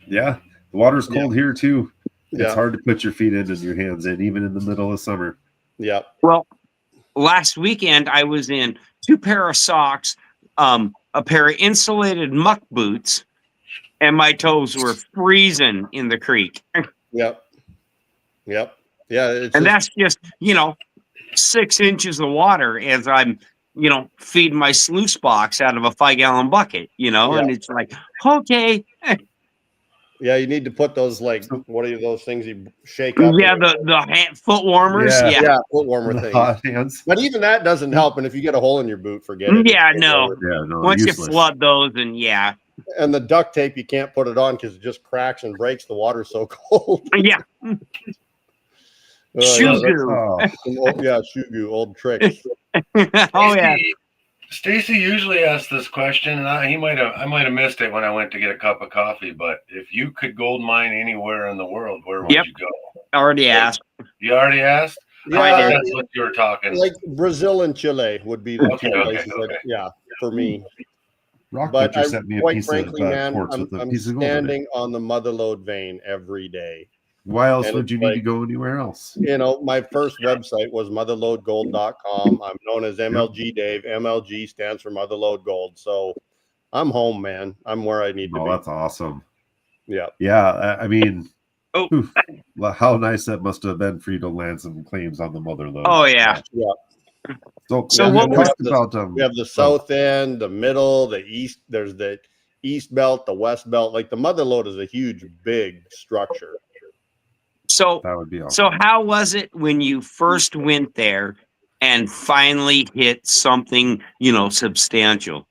Yeah. The water's cold here too. It's Yeah. hard to put your feet in and your hands in, even in the middle of summer. Yeah. Well, last weekend I was in 2 pair of socks, a pair of insulated muck boots, and my toes were freezing in the creek. Yep. Yeah. It's And just, that's just, 6 inches of water as I'm, feeding my sluice box out of a 5-gallon bucket, and it's like, okay. yeah. You need to put those what are those things you shake up? Yeah, the foot warmers. Yeah. Yeah. Foot warmer The things. hot hands. But even that doesn't help. And if you get a hole in your boot, forget it. Yeah, It's no. over. Yeah, no, Once useless. you flood those, and yeah. And the duct tape, you can't put it on because it just cracks and breaks. The water's so cold. Yeah. Shoe goo. Oh, Shugu, old tricks. Oh, yeah. Stacy usually asks this question, and I might have missed it when I went to get a cup of coffee. But if you could gold mine anywhere in the world, where would you go? Already asked. You already asked. Yeah, That's what you were talking. like Brazil and Chile would be the two places. Okay. For me. Rock But Butcher sent me a quite piece frankly, of man, quartz with a I'm piece of gold in it. standing on the mother lode vein every day. Why else and would it's you need to like- go anywhere else? My first website was motherlodegold.com. I'm known as MLG Dave. MLG stands for Mother Lode Gold. So I'm home, man. I'm where I need to Oh, be. that's awesome. Yeah. Yeah, I mean, Oh. oof, well, how nice that must have been for you to land some claims on the mother lode. Oh, yeah. So So Yeah, what we was have about We have the south end, the middle, the east. There's the east belt, the west belt. Like the mother lode is a huge, big structure. So that would be awesome. So how was it when you first went there and finally hit something, substantial?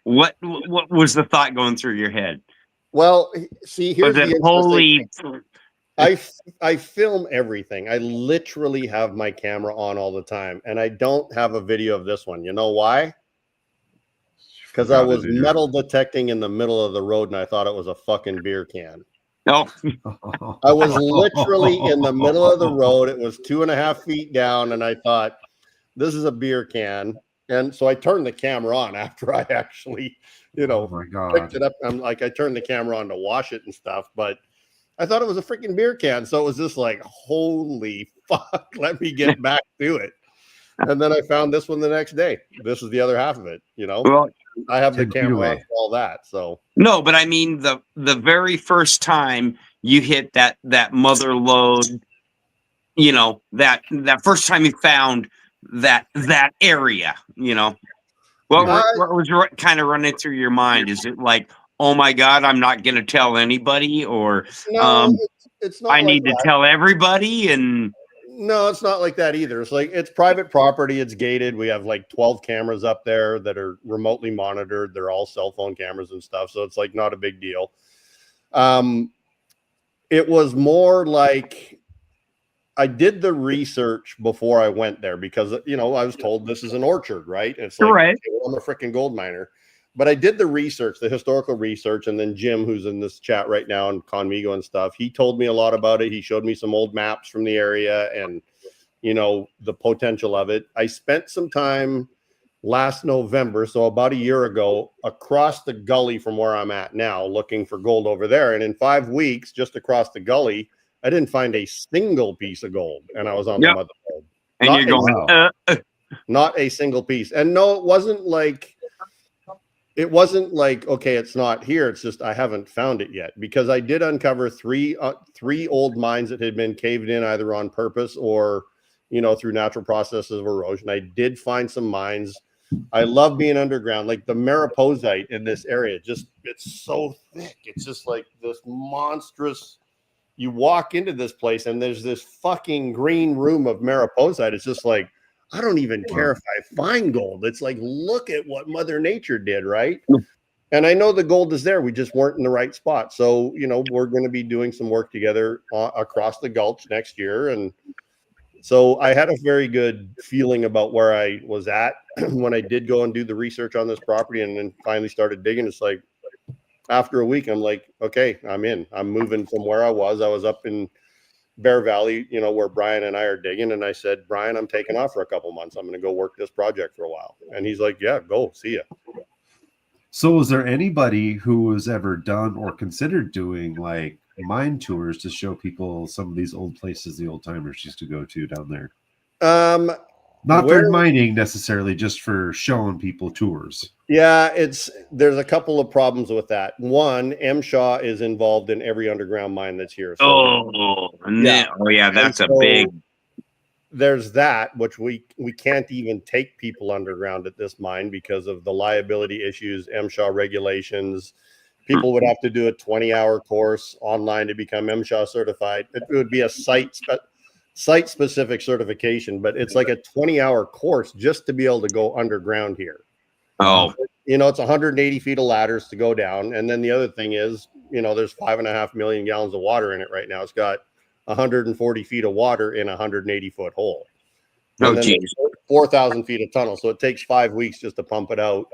What was the thought going through your head? Well, see, here's Was the it holy? I film everything. I literally have my camera on all the time, and I don't have a video of this one. You know why? Because I was metal detecting in the middle of the road, and I thought it was a fucking beer can. No. I was literally in the middle of the road. It was 2.5 feet down, and I thought, this is a beer can. And so I turned the camera on after I actually, Oh my God. picked it up. I turned the camera on to wash it and stuff, but I thought it was a freaking beer can. So it was just like, holy fuck, let me get back to it. And then I found this one the next day. This is the other half of it, Well, I have the 10 feet camera away. on for all that. So no, but I mean the very first time you hit that mother lode, that first time you found that area, what was kind of running through your mind? Is it like, oh my God, I'm not going to tell anybody, or no, it's not. I need to tell everybody? And no, it's not like that either. It's like it's private property. It's gated. We have like 12 cameras up there that are remotely monitored. They're all cell phone cameras and stuff. So it's like not a big deal. It was more like I did the research before I went there because, I was told this is an orchard, right? And it's like, right. okay, well, I'm a freaking gold miner. But I did the research, the historical research, and then Jim, who's in this chat right now, and Conmigo and stuff, he told me a lot about it. He showed me some old maps from the area and, the potential of it. I spent some time last November, so about a year ago, across the gully from where I'm at now, looking for gold over there. And in 5 weeks, just across the gully, I didn't find a single piece of gold. And I was on the mother lode. And Not you're going, not a single piece. And no, it wasn't like, okay, it's not here. It's just I haven't found it yet because I did uncover three old mines that had been caved in either on purpose or, through natural processes of erosion. I did find some mines. I love being underground. Like the mariposite in this area, it's so thick. It's just like this monstrous. You walk into this place and there's this fucking green room of mariposite. It's just like, I don't even care if I find gold. It's like, look at what Mother Nature did, right? And I know the gold is there. We just weren't in the right spot. So, we're going to be doing some work together across the gulch next year. And so I had a very good feeling about where I was at when I did go and do the research on this property and then finally started digging. It's like, after a week, I'm like, okay, I'm in. I'm moving from where I was. I was up in Bear Valley, where Brian and I are digging. And I said, Brian, I'm taking off for a couple months. I'm going to go work this project for a while. And he's like, yeah, go, see ya. So is there anybody who has ever done or considered doing like mine tours to show people some of these old places the old timers used to go to down there? Not Where- for mining necessarily, just for showing people tours. Yeah, there's a couple of problems with that. One, MSHA is involved in every underground mine that's here. So Yeah, that's a so big. there's that, which we can't even take people underground at this mine because of the liability issues, MSHA regulations. People would have to do a 20-hour course online to become MSHA certified. It would be a site-specific certification, but it's like a 20-hour course just to be able to go underground here. Oh, It's 180 feet of ladders to go down. And then the other thing is, there's 5.5 million gallons of water in it right now. It's got 140 feet of water in a 180-foot hole. Oh, And then geez. 4,000 feet of tunnel. So it takes 5 weeks just to pump it out.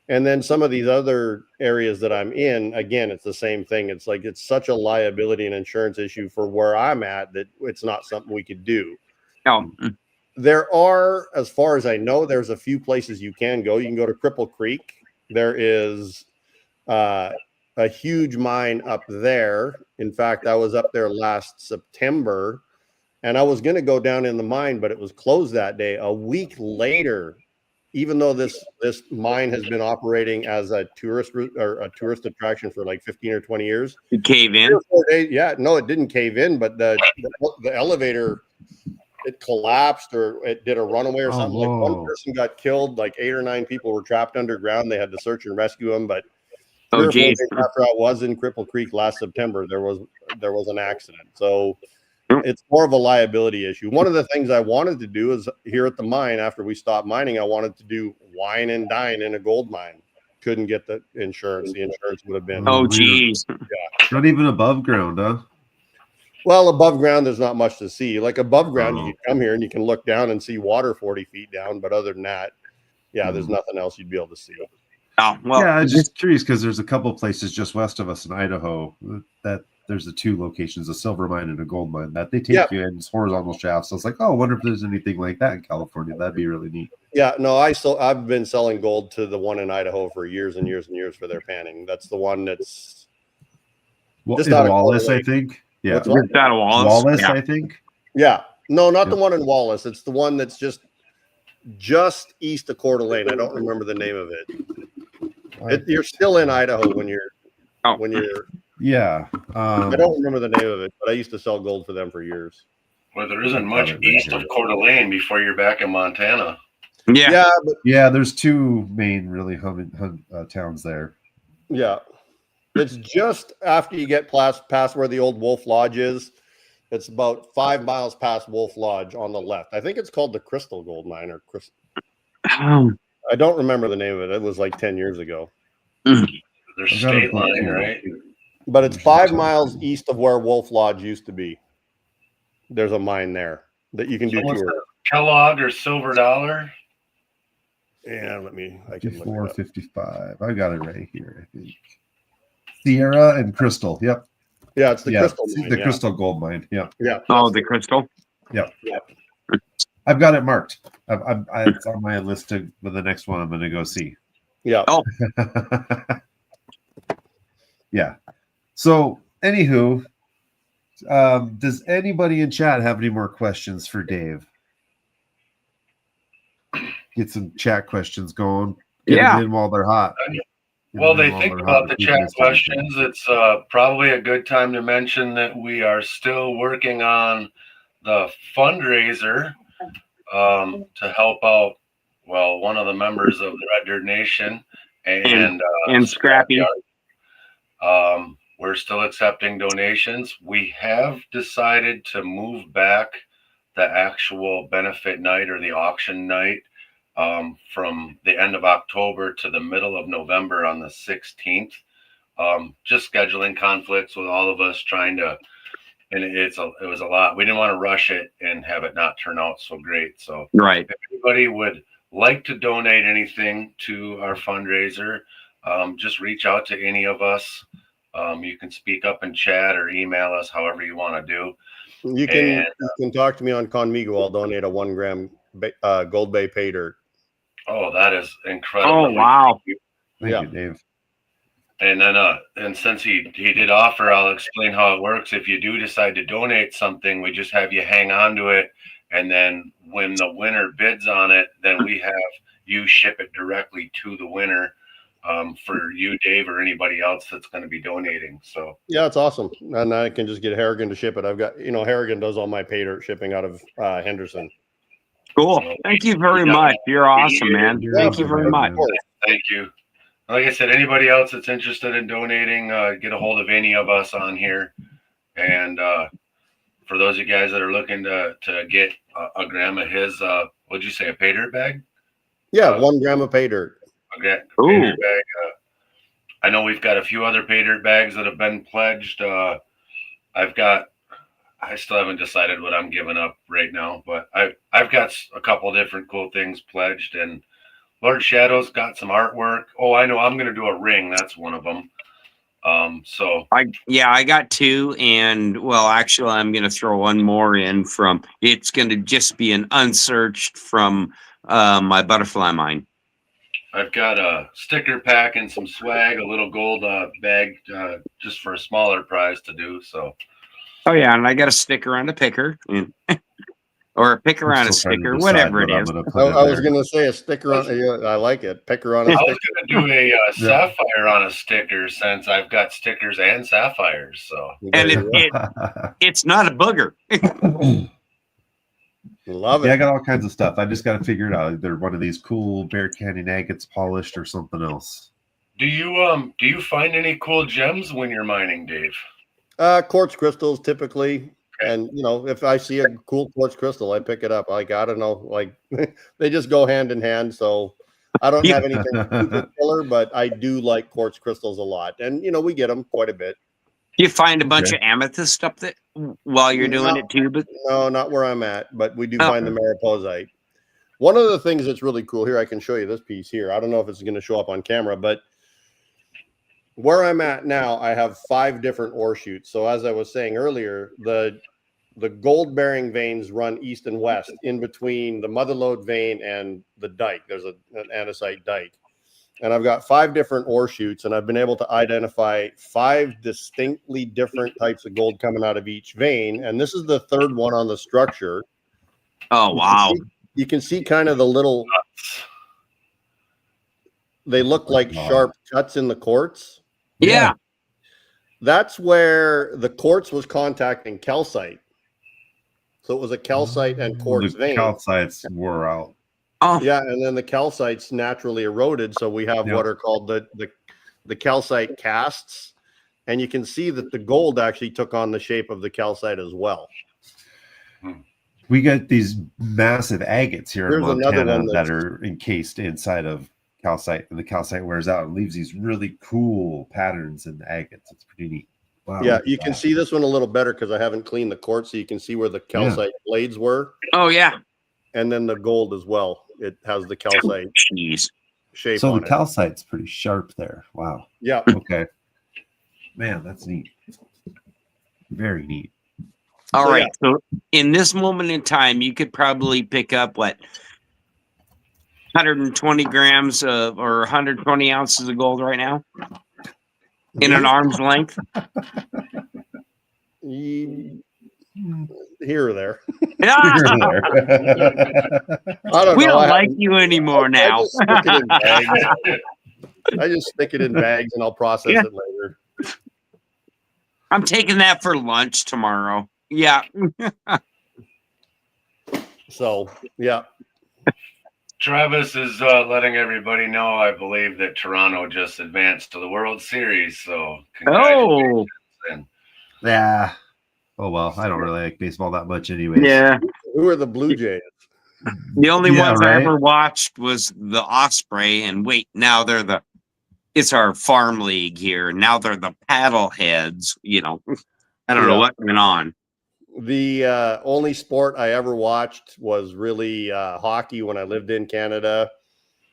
And then some of these other areas that I'm in, again, it's the same thing. It's like it's such a liability and insurance issue for where I'm at that it's not something we could do. Oh, There are, as far as I know, there's a few places you can go. You can go to Cripple Creek. There is a huge mine up there. In fact, I was up there last September, and I was going to go down in the mine, but it was closed that day. A week later, even though this mine has been operating as a tourist attraction for like 15 or 20 years, you cave in. 3 or 4 days, yeah, no, it didn't cave in, but the elevator, it collapsed or it did a runaway or something. Like one person got killed, like 8 or 9 people were trapped underground. They had to search and rescue them. But 3 or 4 days after I was in Cripple Creek last September, there was an accident. So it's more of a liability issue. One of the things I wanted to do is here at the mine, after we stopped mining, I wanted to do wine and dine in a gold mine. Couldn't get the insurance. The insurance would have been. Oh, geez. Yeah. Not even above ground, huh? Well, above ground, there's not much to see. Like above ground, you can come here and you can look down and see water 40 feet down. But other than that, yeah, there's nothing else you'd be able to see. Oh, well, Yeah, I'm just curious because there's a couple places just west of us in Idaho that there's the 2 locations, a silver mine and a gold mine, that they take you in horizontal shafts. So it's like, oh, I wonder if there's anything like that in California. That'd be really neat. Yeah, no, I've been selling gold to the one in Idaho for years and years and years for their panning. That's the one that's Just in Wallace, I think. Yeah, out of Wallace, yeah. I think. Yeah, no, not the one in Wallace. It's the one that's just east of Coeur d'Alene. I don't remember the name of it. You're still in Idaho when you're Yeah. I don't remember the name of it, but I used to sell gold for them for years. Well, there isn't much east of Coeur d'Alene before you're back in Montana. Yeah. Yeah, there's 2 main really towns there. Yeah. It's just after you get past where the old Wolf Lodge is. It's about 5 miles past Wolf Lodge on the left. I think it's called the Crystal Gold Mine or Crystal. I don't remember the name of it. It was like 10 years ago. There's state line, right? But it's 5 miles east of where Wolf Lodge used to be. There's a mine there that you can do tours. Kellogg or Silver Dollar? Yeah, I can look 455. I got it right here, I think. Sierra and Crystal. Yep. Yeah, it's the Crystal mine. The Crystal Gold Mine. Yeah. Yeah. Oh, the Crystal? Yep. I've got it marked. It's on my list for the next one I'm going to go see. Yeah. Oh. Yeah. So, anywho, does anybody in chat have any more questions for Dave? Get some chat questions going. Get them in while they're hot. Well, they think about the chat questions. It's probably a good time to mention that we are still working on the fundraiser to help out, one of the members of the Red Dirt Nation and Scrappy. We're still accepting donations. We have decided to move back the actual benefit night or the auction night from the end of October to the middle of November on the 16th. Just scheduling conflicts with all of us trying to, and it was a lot. We didn't want to rush it and have it not turn out so great. So right. If anybody would like to donate anything to our fundraiser, just reach out to any of us. You can speak up in chat or email us, however you want to do. You can talk to me on Conmigo. I'll donate a 1 gram Gold Bay pay dirt. Oh, that is incredible. Oh, wow. Thank you, Dave. And then, and since he did offer, I'll explain how it works. If you do decide to donate something, we just have you hang on to it, And then when the winner bids on it, then we have you ship it directly to the winner for you, Dave, or anybody else that's going to be donating. So Yeah, it's awesome. And I can just get Harrigan to ship it. I've got, Harrigan does all my pay dirt shipping out of Henderson. Cool. Thank you very much. You're awesome, man. Thank you very much. Thank you. Like I said, anybody else that's interested in donating, get a hold of any of us on here. And for those of you guys that are looking to get a gram of his, what'd you say, a pay dirt bag? Yeah, 1 gram of pay dirt. A pay dirt bag. I know we've got a few other pay dirt bags that have been pledged. I still haven't decided what I'm giving up right now, but I've got a couple different cool things pledged, and Lord Shadow's got some artwork. Oh, I know, I'm going to do a ring. That's one of them. I got 2, and well, actually, I'm going to throw one more in from. It's going to just be an unsearched from my butterfly mine. I've got a sticker pack and some swag, a little gold bag, just for a smaller prize to do. So. Oh yeah, and I got a sticker on a picker, or a picker on a sticker, whatever it is. I was going to say a sticker on. I like it. Picker on a sticker. I was going to do a sapphire on a sticker, since I've got stickers and sapphires. So, and it's not a booger. Love it. Yeah, I got all kinds of stuff. I just got to figure it out. Either one of these cool Bear Canyon agates polished or something else. Do you find any cool gems when you're mining, Dave? Quartz crystals typically. And, if I see a cool quartz crystal, I pick it up. I don't know, they just go hand in hand. So I don't have anything super killer, but I do like quartz crystals a lot. And, we get them quite a bit. You find a bunch of amethyst up there while you're doing it too? But no, not where I'm at, but we do find the mariposite. One of the things that's really cool here, I can show you this piece here. I don't know if it's going to show up on camera, but where I'm at now, I have 5 different ore chutes. So as I was saying earlier, the gold bearing veins run east and west in between the mother lode vein and the dike. There's an andesite dike. And I've got 5 different ore chutes, and I've been able to identify 5 distinctly different types of gold coming out of each vein. And this is the 3rd one on the structure. Oh, wow. You can see kind of the little, they look like sharp cuts in the quartz. Yeah. That's where the quartz was contacting calcite. So it was a calcite and quartz vein. Calcites wore out. Oh. Yeah, and then the calcites naturally eroded. So we have what are called the calcite casts. And you can see that the gold actually took on the shape of the calcite as well. We got these massive agates here Here's in Montana another one that are encased inside of calcite, and the calcite wears out and leaves these really cool patterns in the agates. It's pretty neat. Wow, yeah, you can see this one a little better because I haven't cleaned the quartz, so you can see where the calcite blades were. Oh, yeah. And then the gold as well. It has the calcite shape so on the it. calcite's pretty sharp there. Wow. Yeah. Okay. Man, that's neat. Very neat. All right. So in this moment in time, you could probably pick up 120 grams or 120 ounces of gold right now in an arm's length. Here or there. I don't we know. don't like you anymore now. I just stick it in bags and I'll process it later. I'm taking that for lunch tomorrow. Yeah. So, yeah. Travis is letting everybody know, I believe, that Toronto just advanced to the World Series. So, congratulations. Yeah. Oh, well, I don't really like baseball that much anyway. Yeah. Who are the Blue Jays? The only ones I ever watched was the Osprey, and now they're it's our farm league here. Now they're the paddle heads, I don't know what went on. The only sport I ever watched was really hockey when I lived in Canada.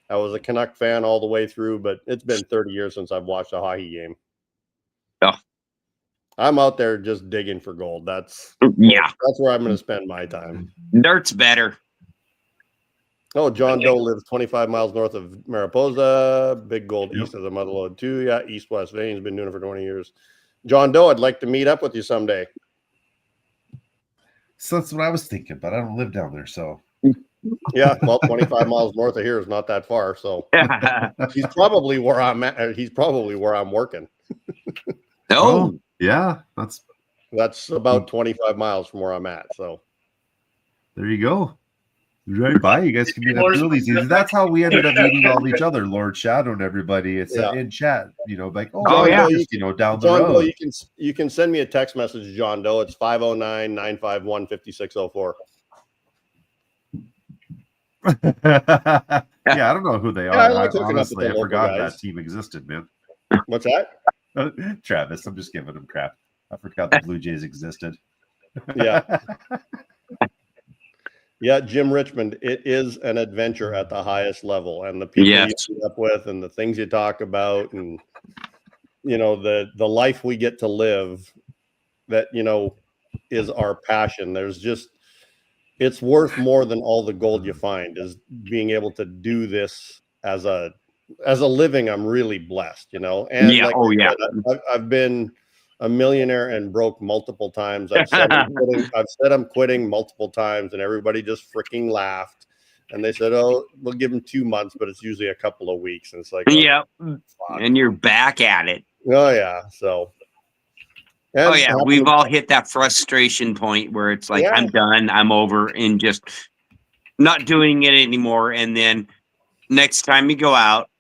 I was a Canuck fan all the way through, but it's been 30 years since I've watched a hockey game. Yeah. I'm out there just digging for gold. That's where I'm going to spend my time. Dirt's better. Oh, John Doe lives 25 miles north of Mariposa. Big gold east of the Mother Lode too. Yeah, east-west veins. Been doing it for 20 years. John Doe, I'd like to meet up with you someday. So that's what I was thinking, but I don't live down there, so Yeah, well, 25 miles north of here is not that far. So he's probably where I'm at. He's probably where I'm working. Oh, yeah, That's about 25 miles from where I'm at. So there you go. Right by you guys can meet up really easy. That's how we ended up meeting all each other, Lord Shadow and everybody. It's in chat, like yeah. just, down the John road. Doe, you can send me a text message, John Doe. It's 509-951-5604. Yeah, I don't know who they are. I like hooking up with honestly, the I local forgot guys. that team existed, man. What's that? Travis, I'm just giving him crap. I forgot the Blue Jays existed. Yeah. Yeah, Jim Richmond, it is an adventure at the highest level, and the people you meet up with and the things you talk about, and the life we get to live that is our passion. It's worth more than all the gold you find. Is being able to do this as a living. I'm really blessed, and Yeah. I've been a millionaire and broke multiple times. I've said I'm quitting multiple times, and everybody just freaking laughed. And they said, "Oh, we'll give them 2 months, but it's usually a couple of weeks." And it's like, yeah, and you're back at it. Oh yeah, so. We've all hit that frustration point where it's like, I'm done, I'm over, and just not doing it anymore. And then next time you go out,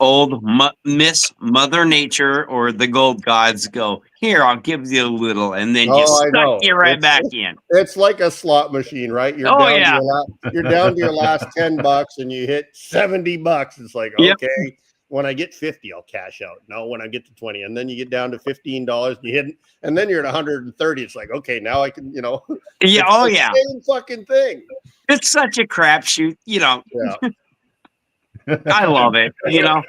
old Miss Mother Nature or the gold gods go, here, I'll give you a little, and then you suck you right back in. It's like a slot machine, right? You're down to your last $10 and you hit $70. It's like, okay, when I get 50, I'll cash out. No, when I get to 20, and then you get down to $15 and you hit, and then you're at 130. It's like, okay, now I can, Yeah. Same fucking thing. It's such a crapshoot, Yeah. I love it, Yeah.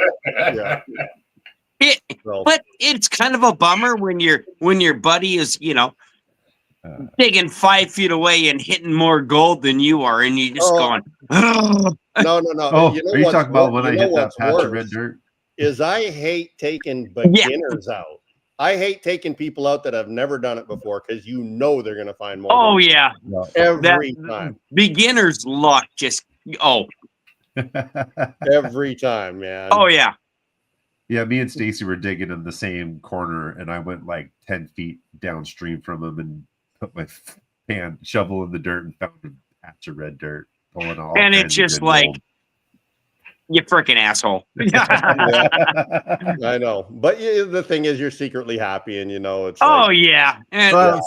But it's kind of a bummer when your buddy is, digging 5 feet away and hitting more gold than you are, and you just going, No. Oh, are you talking about when I hit that patch of red dirt? Is I hate taking beginners out. I hate taking people out that have never done it before, because they're going to find more. Oh yeah, every time. Beginner's luck just every time, man. Oh yeah. Yeah, me and Stacy were digging in the same corner, and I went like 10 feet downstream from him and put my shovel in the dirt and found a patch of red dirt. And it's just like, you freaking asshole. I know. But the thing is, you're secretly happy, and it's yeah. And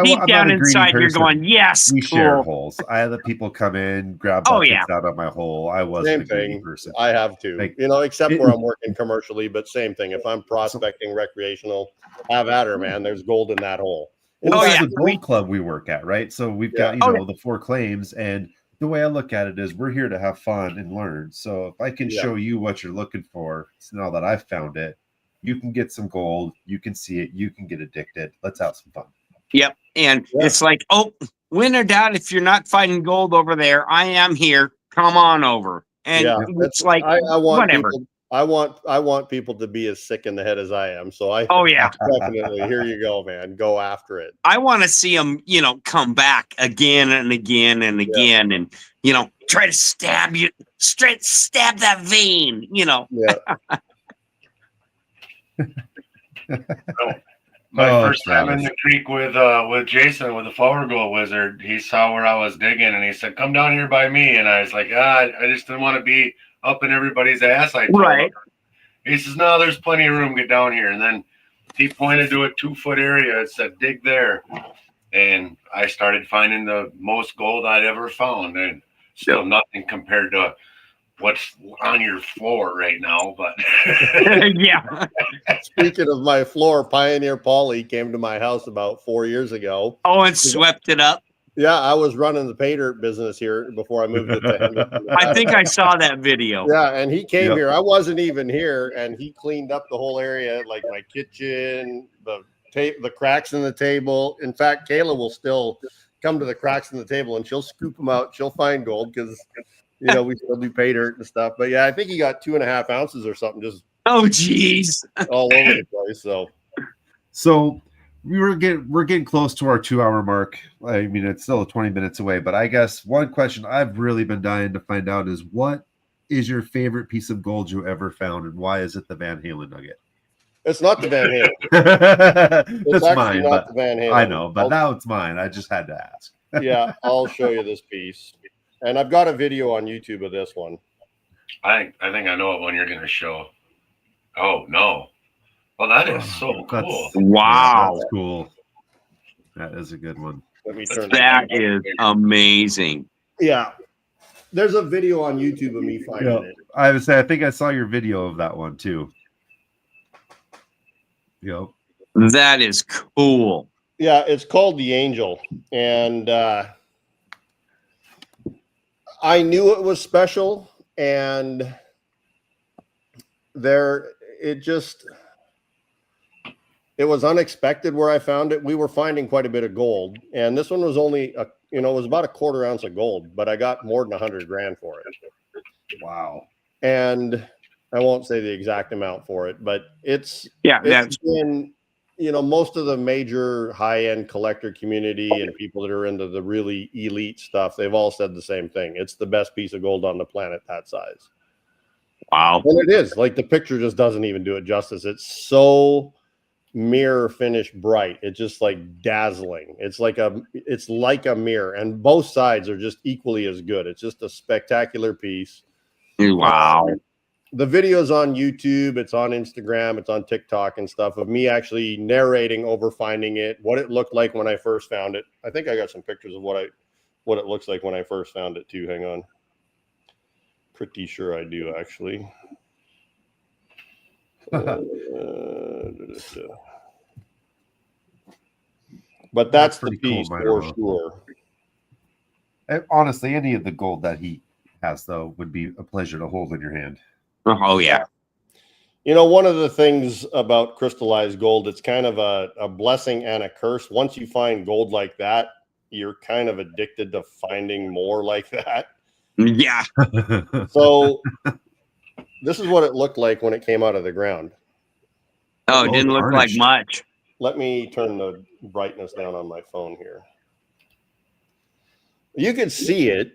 deep down inside, you're going, yes, we cool. share holes. I had the people come in, grab buckets out of my hole. I wasn't a greedy person. I have to, except where I'm working commercially, but same thing. If I'm prospecting recreational, have at her, man. There's gold in that hole. Well, it's the gold club we work at, right? So we've got the 4 claims, and the way I look at it is we're here to have fun and learn. So if I can show you what you're looking for, now that I've found it, you can get some gold, you can see it, you can get addicted. Let's have some fun. Yep. And it's like, win or doubt, if you're not finding gold over there, I am here. Come on over. And it's like, I want whatever. I want people to be as sick in the head as I am. So definitely, here you go, man. Go after it. I want to see them, come back again and again and again, and try to stab that vein. My first time in the creek with Jason with the Flower Gold Wizard, he saw where I was digging, and he said, "Come down here by me." And I was like, I just didn't want to be up in everybody's ass. I told him. He says, "No, there's plenty of room. Get down here." And then he pointed to a 2-foot area and said, "Dig there." And I started finding the most gold I'd ever found, and still nothing compared to what's on your floor right now. But Speaking of my floor, Pioneer Paulie came to my house about 4 years ago. Oh, and swept it up. Yeah, I was running the pay dirt business here before I moved it to him. I think I saw that video. Yeah, and he came here. I wasn't even here, and he cleaned up the whole area, like my kitchen, the cracks in the table. In fact, Kayla will still come to the cracks in the table, and she'll scoop them out. She'll find gold because we still do pay dirt and stuff. But yeah, I think he got 2.5 ounces or something, just oh geez, all over the place. So we're getting close to our 2-hour mark. I mean, it's still 20 minutes away, but I guess one question I've really been dying to find out is what is your favorite piece of gold you ever found, and why is it the Van Halen nugget? It's not the Van Halen. That's actually mine, not but the Van Halen. I know, but now it's mine. I just had to ask. Yeah, I'll show you this piece, and I've got a video on YouTube of this one. I think I know what one you're going to show. Oh no! Oh, that is so cool. Wow. Yeah, that's cool. That is a good one. Let me turn That is amazing. Yeah, there's a video on YouTube of me finding it. I would say I think I saw your video of that one too. Yep. That is cool. Yeah, it's called the Angel, and I knew it was special, and it was unexpected where I found it. We were finding quite a bit of gold, and this one was only it was about a 1/4 ounce of gold, but I got more than 100 grand for it. Wow. And I won't say the exact amount for it, but it's in most of the major high-end collector community and people that are into the really elite stuff, they've all said the same thing. It's the best piece of gold on the planet that size. Wow. And it is. Like, the picture just doesn't even do it justice. It's so mirror finish bright. It's just like dazzling. It's like a mirror, and both sides are just equally as good. It's just a spectacular piece. Wow. The video's on YouTube, it's on Instagram, it's on TikTok and stuff of me actually narrating over finding it, what it looked like when I first found it. I think I got some pictures of what it looks like when I first found it too. Hang on. Pretty sure I do, actually. But that's the piece cool, for sure. Honestly, any of the gold that he has, though, would be a pleasure to hold in your hand. Oh, yeah. One of the things about crystallized gold, it's kind of a blessing and a curse. Once you find gold like that, you're kind of addicted to finding more like that. Yeah. So this is what it looked like when it came out of the ground. Oh, it didn't look like much. Let me turn the brightness down on my phone here. You could see it.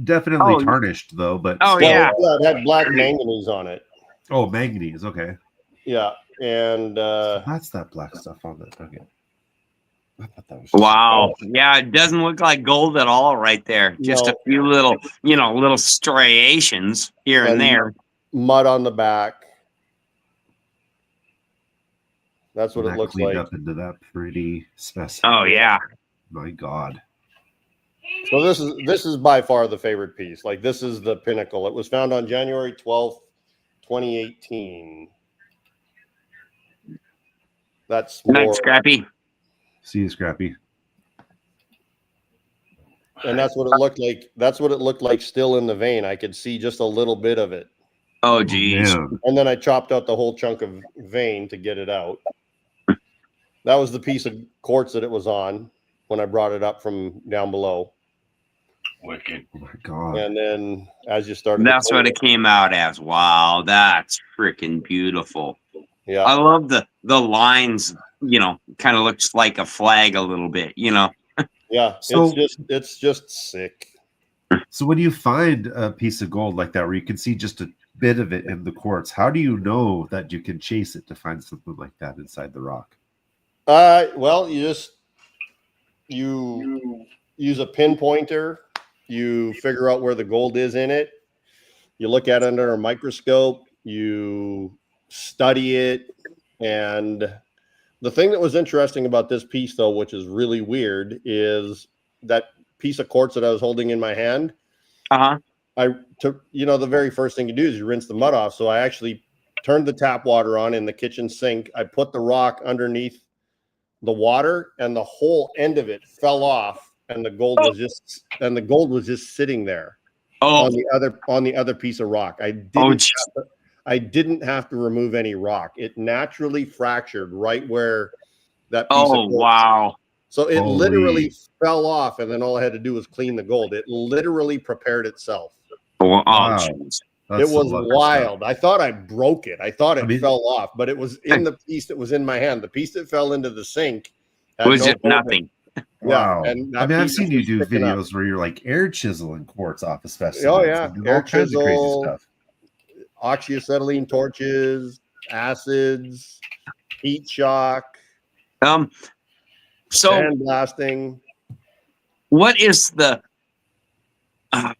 Definitely tarnished, though. But yeah, it had black manganese on it. Oh, manganese. Okay. Yeah, and that's that black stuff on it. Okay. I thought that was wow. Yeah, it doesn't look like gold at all right there. Just a few little, little striations here and there. Mud on the back. That's what it looks like. Up into that pretty specimen. Oh yeah. My God. So this is by far the favorite piece. Like, this is the pinnacle. It was found on January 12th, 2018. That's nice, Scrappy. See you, Scrappy. And that's what it looked like. That's what it looked like still in the vein. I could see just a little bit of it. Oh, geez. And then I chopped out the whole chunk of vein to get it out. That was the piece of quartz that it was on when I brought it up from down below. Wicked. Oh my God. And then as you started, that's what it came out as. Wow, that's freaking beautiful. Yeah. I love the lines, kind of looks like a flag a little bit, Yeah. So, it's just sick. So when you find a piece of gold like that, where you can see just a bit of it in the quartz, how do you know that you can chase it to find something like that inside the rock? Well, you use a pinpointer. You figure out where the gold is in it. You look at it under a microscope. You study it. And the thing that was interesting about this piece, though, which is really weird, is that piece of quartz that I was holding in my hand. Uh-huh. I took, the very first thing you do is you rinse the mud off. So I actually turned the tap water on in the kitchen sink. I put the rock underneath the water, and the whole end of it fell off. And the gold was just sitting there on the other piece of rock. I didn't have to remove any rock. It naturally fractured right where that piece of gold. Wow. So it literally fell off, and then all I had to do was clean the gold. It literally prepared itself. Wow. It was some lucky wild. stuff. I thought I broke it. I thought it I mean- fell off, but it was in the piece that was in my hand. The piece that fell into the sink had Was no it coating. nothing? Wow. and I that mean, I've piece seen was you just do sticking up. videos where you're like air chiseling quartz off of specimens. Oh, yeah. and doing Air all kinds of crazy chisel. stuff. Oxyacetylene torches, acids, heat shock, So sandblasting. what is the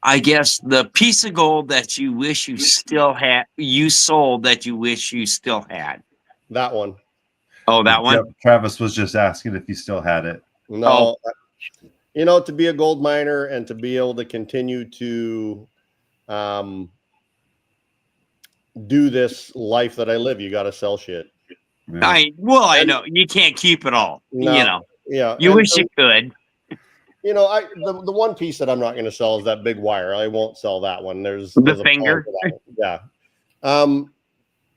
I guess the piece of gold that you wish you still had, you sold that you wish you still had? That one. Oh, that one? Yep, Travis was just asking if you still had it. No, to be a gold miner and to be able to continue to do this life that I live, you got to sell shit. Yeah. I know you can't keep it all. No, yeah, You and wish you could. the one piece that I'm not going to sell is that big wire. I won't sell that one. There's The a finger? plan for that one. Yeah.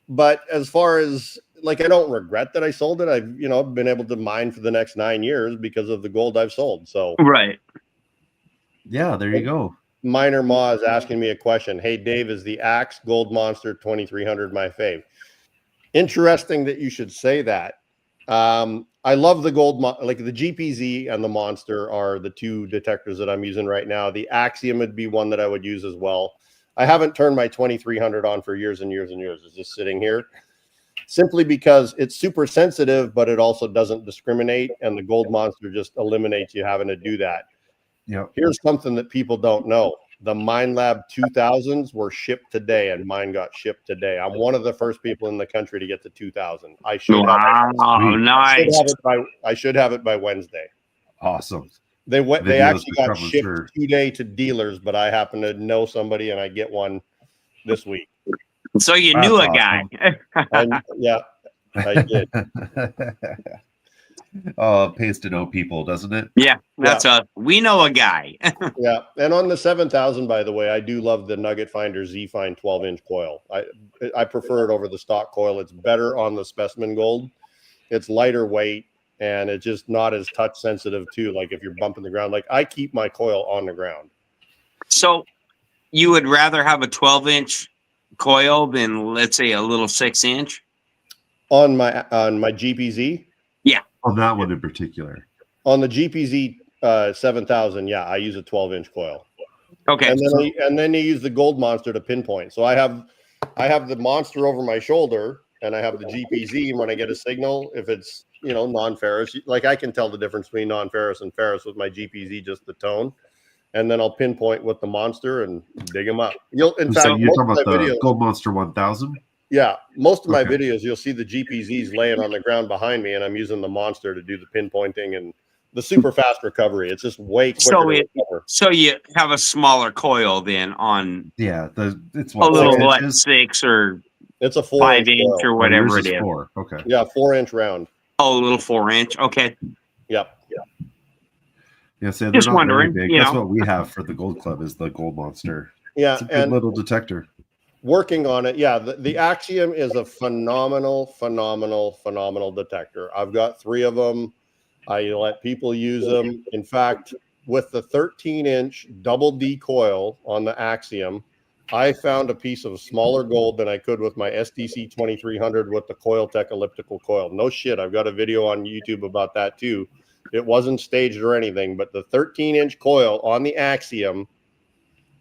But as far as I don't regret that I sold it. I've been able to mine for the next 9 years because of the gold I've sold. So Right. Yeah, there you go. Miner Ma is asking me a question. Hey Dave, is the Axe Gold Monster 2300 my fave? Interesting that you should say that. I love the gold, like the GPZ and the Monster are the two detectors that I'm using right now. The Axiom would be one that I would use as well. I haven't turned my 2300 on for years and years and years. It's just sitting here simply because it's super sensitive, but it also doesn't discriminate. And the Gold Monster just eliminates you having to do that. Yep. Here's something that people don't know. The Minelab 2000s were shipped today, and mine got shipped today. I'm one of the first people in the country to get the 2000. I should have it. Nice. I should have it by Wednesday. Awesome. They Videos actually to got come, I'm shipped sure. today to dealers, but I happen to know somebody, and I get one this week. So you That's knew a awesome. guy. And yeah, I did. Oh, it pays to know people, doesn't it? Yeah, that's we know a guy. Yeah, and on the 7000, by the way, I do love the Nugget Finder Z-Fine 12-inch coil. I prefer it over the stock coil. It's better on the specimen gold. It's lighter weight, and it's just not as touch sensitive too. Like if you're bumping the ground, like I keep my coil on the ground. So you would rather have a 12-inch coil than, let's say, a little 6-inch? On my GPZ? Yeah. On that one in particular. On the GPZ 7000, yeah, I use a 12-inch coil. Okay. And then you use the Gold Monster to pinpoint. So I have the Monster over my shoulder, and I have the GPZ. And when I get a signal, if it's non-ferrous, like I can tell the difference between non-ferrous and ferrous with my GPZ, just the tone. And then I'll pinpoint with the Monster and dig them up. In fact, So you're talking about the videos, Gold Monster 1000? yeah, most of my Okay. videos, you'll see the GPZs laying on the ground behind me, and I'm using the Monster to do the pinpointing and the super fast recovery. It's just way quicker to recover. So you have a smaller coil then on Yeah, it's a what, little 6 what, inches? 6 or It's a 5-inch or Oh, whatever yours it is. 4. Okay. Yeah, 4-inch round. Oh, a little 4-inch. Okay. Yep. Yeah, so they're Just not very wondering, big. That's what we have for the Gold Club is the Gold Monster. Yeah, It's a good and little detector. working on it. Yeah, the Axiom is a phenomenal detector. I've got 3 of them. I let people use them. In fact, with the 13-inch double D coil on the Axiom, I found a piece of smaller gold than I could with my SDC 2300 with the Coiltech elliptical coil. No shit. I've got a video on YouTube about that too. It wasn't staged or anything, but the 13-inch coil on the Axiom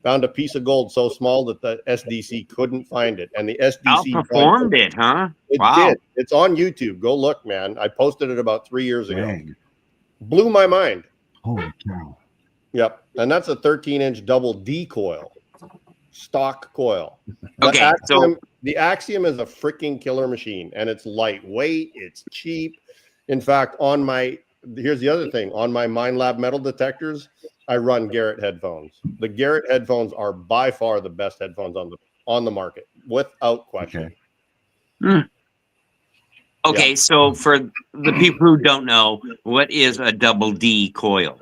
found a piece of gold so small that the SDC couldn't find it. And the SDC Outperformed it, huh? It Wow. did. It's on YouTube. Go look, man. I posted it about 3 years ago. Dang. Blew my mind. Holy cow. Yep. And that's a 13-inch double D coil. Stock coil. Okay, The Axiom is a freaking killer machine, and it's lightweight. It's cheap. In fact, here's the other thing. On my Minelab metal detectors, I run Garrett headphones. The Garrett headphones are by far the best headphones on the market, without question. Okay, so for the people who don't know, what is a double D coil?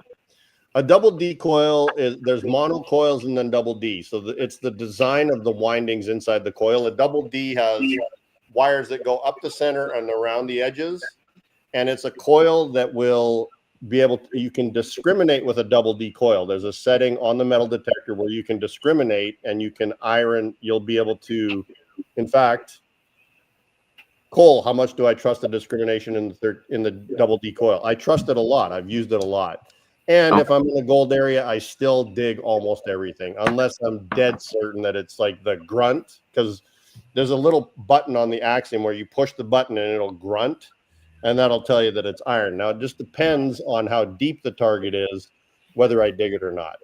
A double D coil there's mono coils and then double D. So it's the design of the windings inside the coil. A double D has wires that go up the center and around the edges. And it's a coil that will be able to, you can discriminate with a double D coil. There's a setting on the metal detector where you can discriminate and you can iron. You'll be able to, in fact, Cole, how much do I trust the discrimination in the double D coil? I trust it a lot. I've used it a lot. And if I'm in a gold area, I still dig almost everything, unless I'm dead certain that it's like the grunt, because there's a little button on the Axiom where you push the button and it'll grunt, and that'll tell you that it's iron. Now, it just depends on how deep the target is, whether I dig it or not.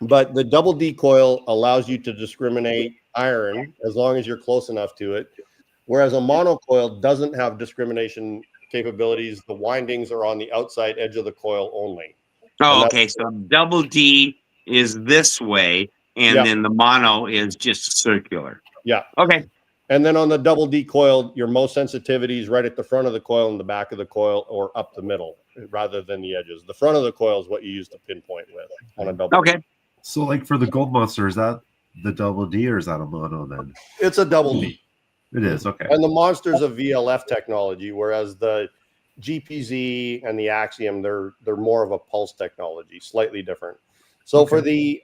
But the double D coil allows you to discriminate iron as long as you're close enough to it, whereas a monocoil doesn't have discrimination capabilities. The windings are on the outside edge of the coil only. Oh, okay. So double D is this way, and then the mono is just circular. Yeah. Okay. And then on the double D coil, your most sensitivity is right at the front of the coil and the back of the coil, or up the middle rather than the edges. The front of the coil is what you use to pinpoint with on a double D. So like for the Gold Monster, is that the double D or is that a mono then? It's a double D. It is, okay. And the Monster's a VLF technology, whereas the GPZ and the Axiom, they're more of a pulse technology, slightly different. So for the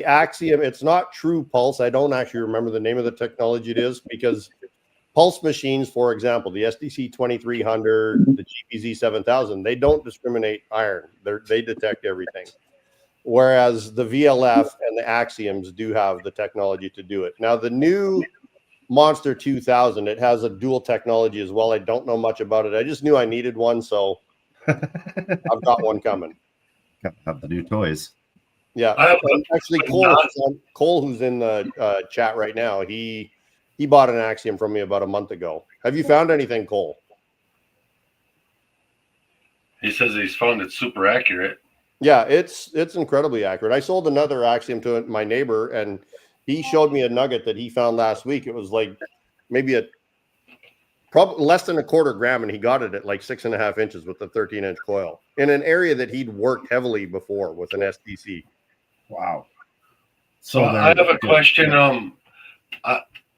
Axiom, it's not true pulse. I don't actually remember the name of the technology it is, because pulse machines, for example, the SDC 2300, the GPZ 7000, they don't discriminate iron. They detect everything. Whereas the VLF and the Axioms do have the technology to do it. Now, the new Monster 2000, it has a dual technology as well. I don't know much about it. I just knew I needed one, so I've got one coming. Have the new toys. Yeah, actually, Cole, who's in the chat right now, he bought an Axiom from me about a month ago. Have you found anything, Cole? He says he's found it super accurate. Yeah, it's incredibly accurate. I sold another Axiom to my neighbor, and he showed me a nugget that he found last week. It was like maybe probably less than a quarter gram, and he got it at like 6.5 inches with the 13-inch coil in an area that he'd worked heavily before with an SDC. Wow. So I have a question.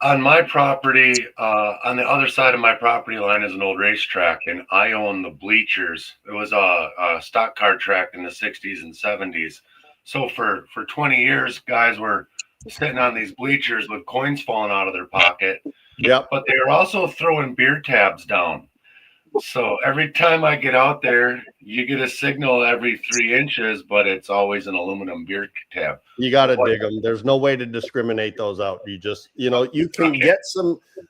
On my property, on the other side of my property line is an old racetrack, and I own the bleachers. It was a stock car track in the 60s and 70s. So for 20 years, guys were sitting on these bleachers with coins falling out of their pocket. Yep. But they were also throwing beer tabs down. So every time I get out there, you get a signal every 3 inches, but it's always an aluminum beer tab. You got to dig them. There's no way to discriminate those out. You just, you can get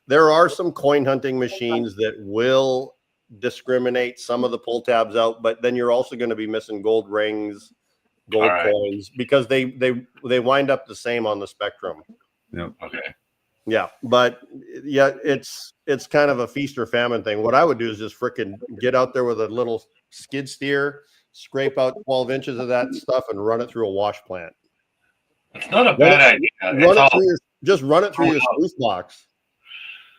there are some coin hunting machines that will discriminate some of the pull tabs out, but then you're also going to be missing gold rings, gold coins, because they wind up the same on the spectrum. Yeah. Okay. Yeah, but yeah, it's kind of a feast or famine thing. What I would do is just freaking get out there with a little skid steer, scrape out 12 inches of that stuff, and run it through a wash plant. It's not a bad idea. Just run it through your sluice box.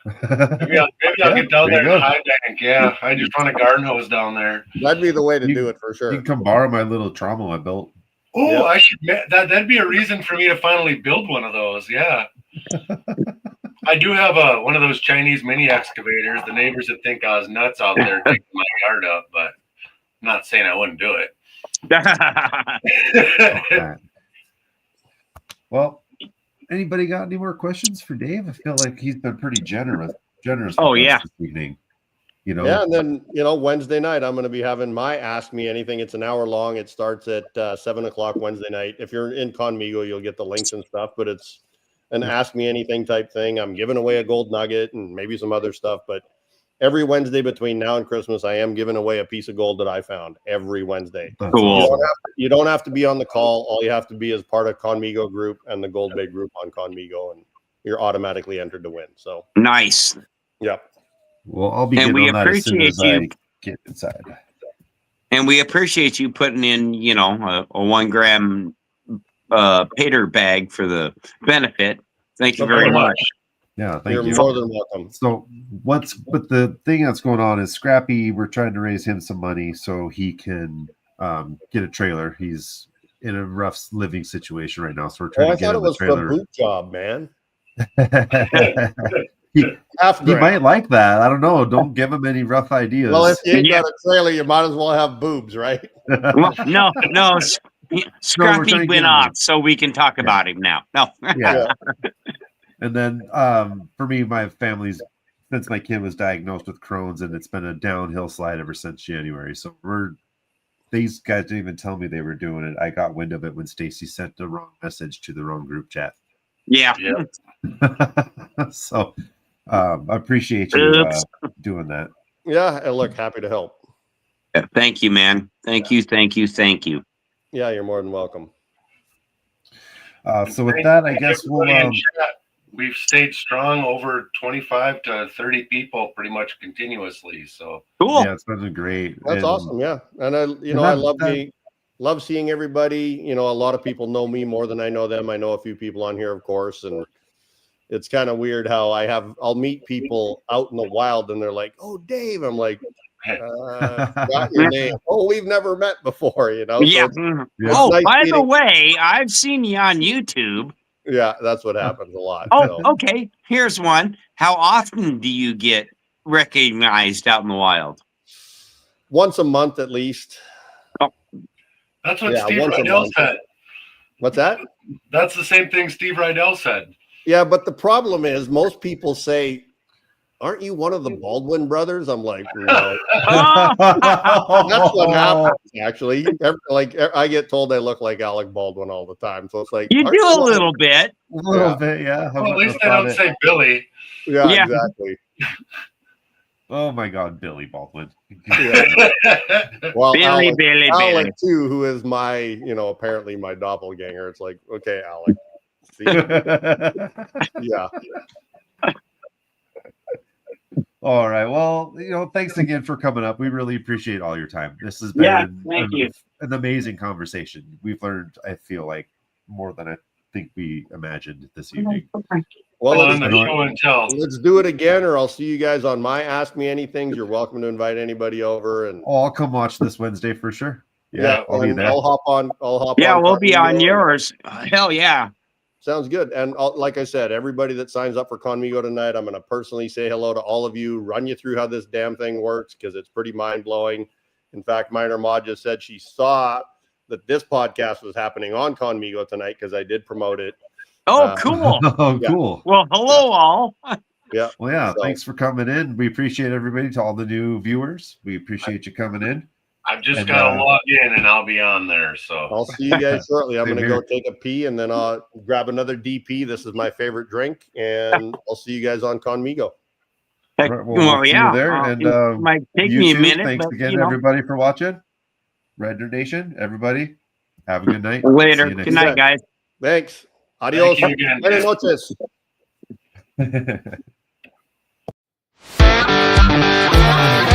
Maybe I'll get down there and high bank. Yeah, I just run a garden hose down there. That'd be the way to do it for sure. You can come borrow my little trommel I built. Oh, yep. I should. That'd be a reason for me to finally build one of those. Yeah. I do have one of those Chinese mini excavators. The neighbors would think I was nuts out there taking my yard up, but I'm not saying I wouldn't do it. Okay. Well, anybody got any more questions for Dave? I feel like he's been pretty generous. Oh, yeah. This evening. Yeah, and then Wednesday night I'm going to be having my Ask Me Anything. It's an hour long. It starts at 7:00 Wednesday night. If you're in Conmigo, you'll get the links and stuff. But it's an Ask Me Anything type thing. I'm giving away a gold nugget and maybe some other stuff. But every Wednesday between now and Christmas, I am giving away a piece of gold that I found every Wednesday. Cool. You don't have to be on the call. All you have to be is part of Conmigo group and the Gold Bay group on Conmigo, and you're automatically entered to win. So nice. Yep. Well, I'll be getting on that as soon as I get inside. And we appreciate you putting in, a 1 gram pater bag for the benefit. Thank you very much. Yeah, thank you. You're more than welcome. So but the thing that's going on is Scrappy, we're trying to raise him some money so he can get a trailer. He's in a rough living situation right now, so we're trying to get him a trailer. I thought it was for a boot job, man. Half He grand. might like that. I don't know. Don't give him any rough ideas. Well, if you ain't Yeah. got a trailer, you might as well have boobs, right? Well, no. Scruffy trying to get went him off, there. so we can talk about him now. No. Yeah. And then for me, my family's, since my kid was diagnosed with Crohn's, and it's been a downhill slide ever since January. So these guys didn't even tell me they were doing it. I got wind of it when Stacy sent the wrong message to the wrong group chat. Yeah. So I appreciate you doing that. Yeah, and look, happy to help. Thank you, man. Thank you. Yeah, you're more than welcome. So with that, I guess we'll we've stayed strong, over 25 to 30 people pretty much continuously. So Cool. yeah, it's been great. That's awesome. Yeah, and I love seeing everybody. You know, a lot of people know me more than I know them. I know a few people on here, of course, and it's kind of weird how I'll meet people out in the wild and they're like, "Oh, Dave," I'm like, "Got your name? Oh, we've never met before," you know. Yeah. So Oh, nice by the meeting- way, I've seen you on YouTube. yeah, that's what happens a lot. Oh, so. okay. Here's one. How often do you get recognized out in the wild? Once a month at least. that's what Yeah, Steve once a Rydell month. said. What's that? That's the same thing Steve Rydell said. Yeah, but the problem is most people say, "Aren't you one of the Baldwin brothers?" I'm like, no. That's what happens, actually. I get told I look like Alec Baldwin all the time. So it's like, You aren't do a one of- little bit. A little bit, yeah. Well, at least they don't say Billy. Yeah, Yeah. exactly. Oh my God, Billy Baldwin. Yeah. Well, Billy. Alec too, who is my, apparently my doppelganger. It's like, okay, Alec. See? Yeah. All right. Well, thanks again for coming up. We really appreciate all your time. This has been Thank you. an amazing conversation. We've learned, I feel like, more than I think we imagined this evening. Well, On the show and tell. let's do it again, or I'll see you guys on my Ask Me Anythings. You're welcome to invite anybody over, and Oh, I'll come watch this Wednesday for sure. Yeah, I'll be and there. I'll hop on. Yeah, we'll be on Conmigo. yours. Hell yeah. Sounds good. And like I said, everybody that signs up for Conmigo tonight, I'm going to personally say hello to all of you, run you through how this damn thing works, because it's pretty mind-blowing. In fact, Minor Ma just said she saw that this podcast was happening on Conmigo tonight because I did promote it. Oh, cool. Oh, Yeah. cool. Well, hello all. Yeah. Well, yeah, So- thanks for coming in. We appreciate everybody, to all the new viewers. We appreciate you coming in. I've just And, got to log in and I'll be on there. So I'll see you guys shortly. I'm Same going to go here. take a pee and then I'll grab another DP. This is my favorite drink. And I'll see you guys on Conmigo. Heck, All right, we'll see you yeah. there. And it might take me a YouTube, minute. thanks but, again, everybody, for watching. Redder Nation, everybody, have a good night. Later. See you next Good night, guys. Thanks. Adios. Thank you again. Buenas noches. time.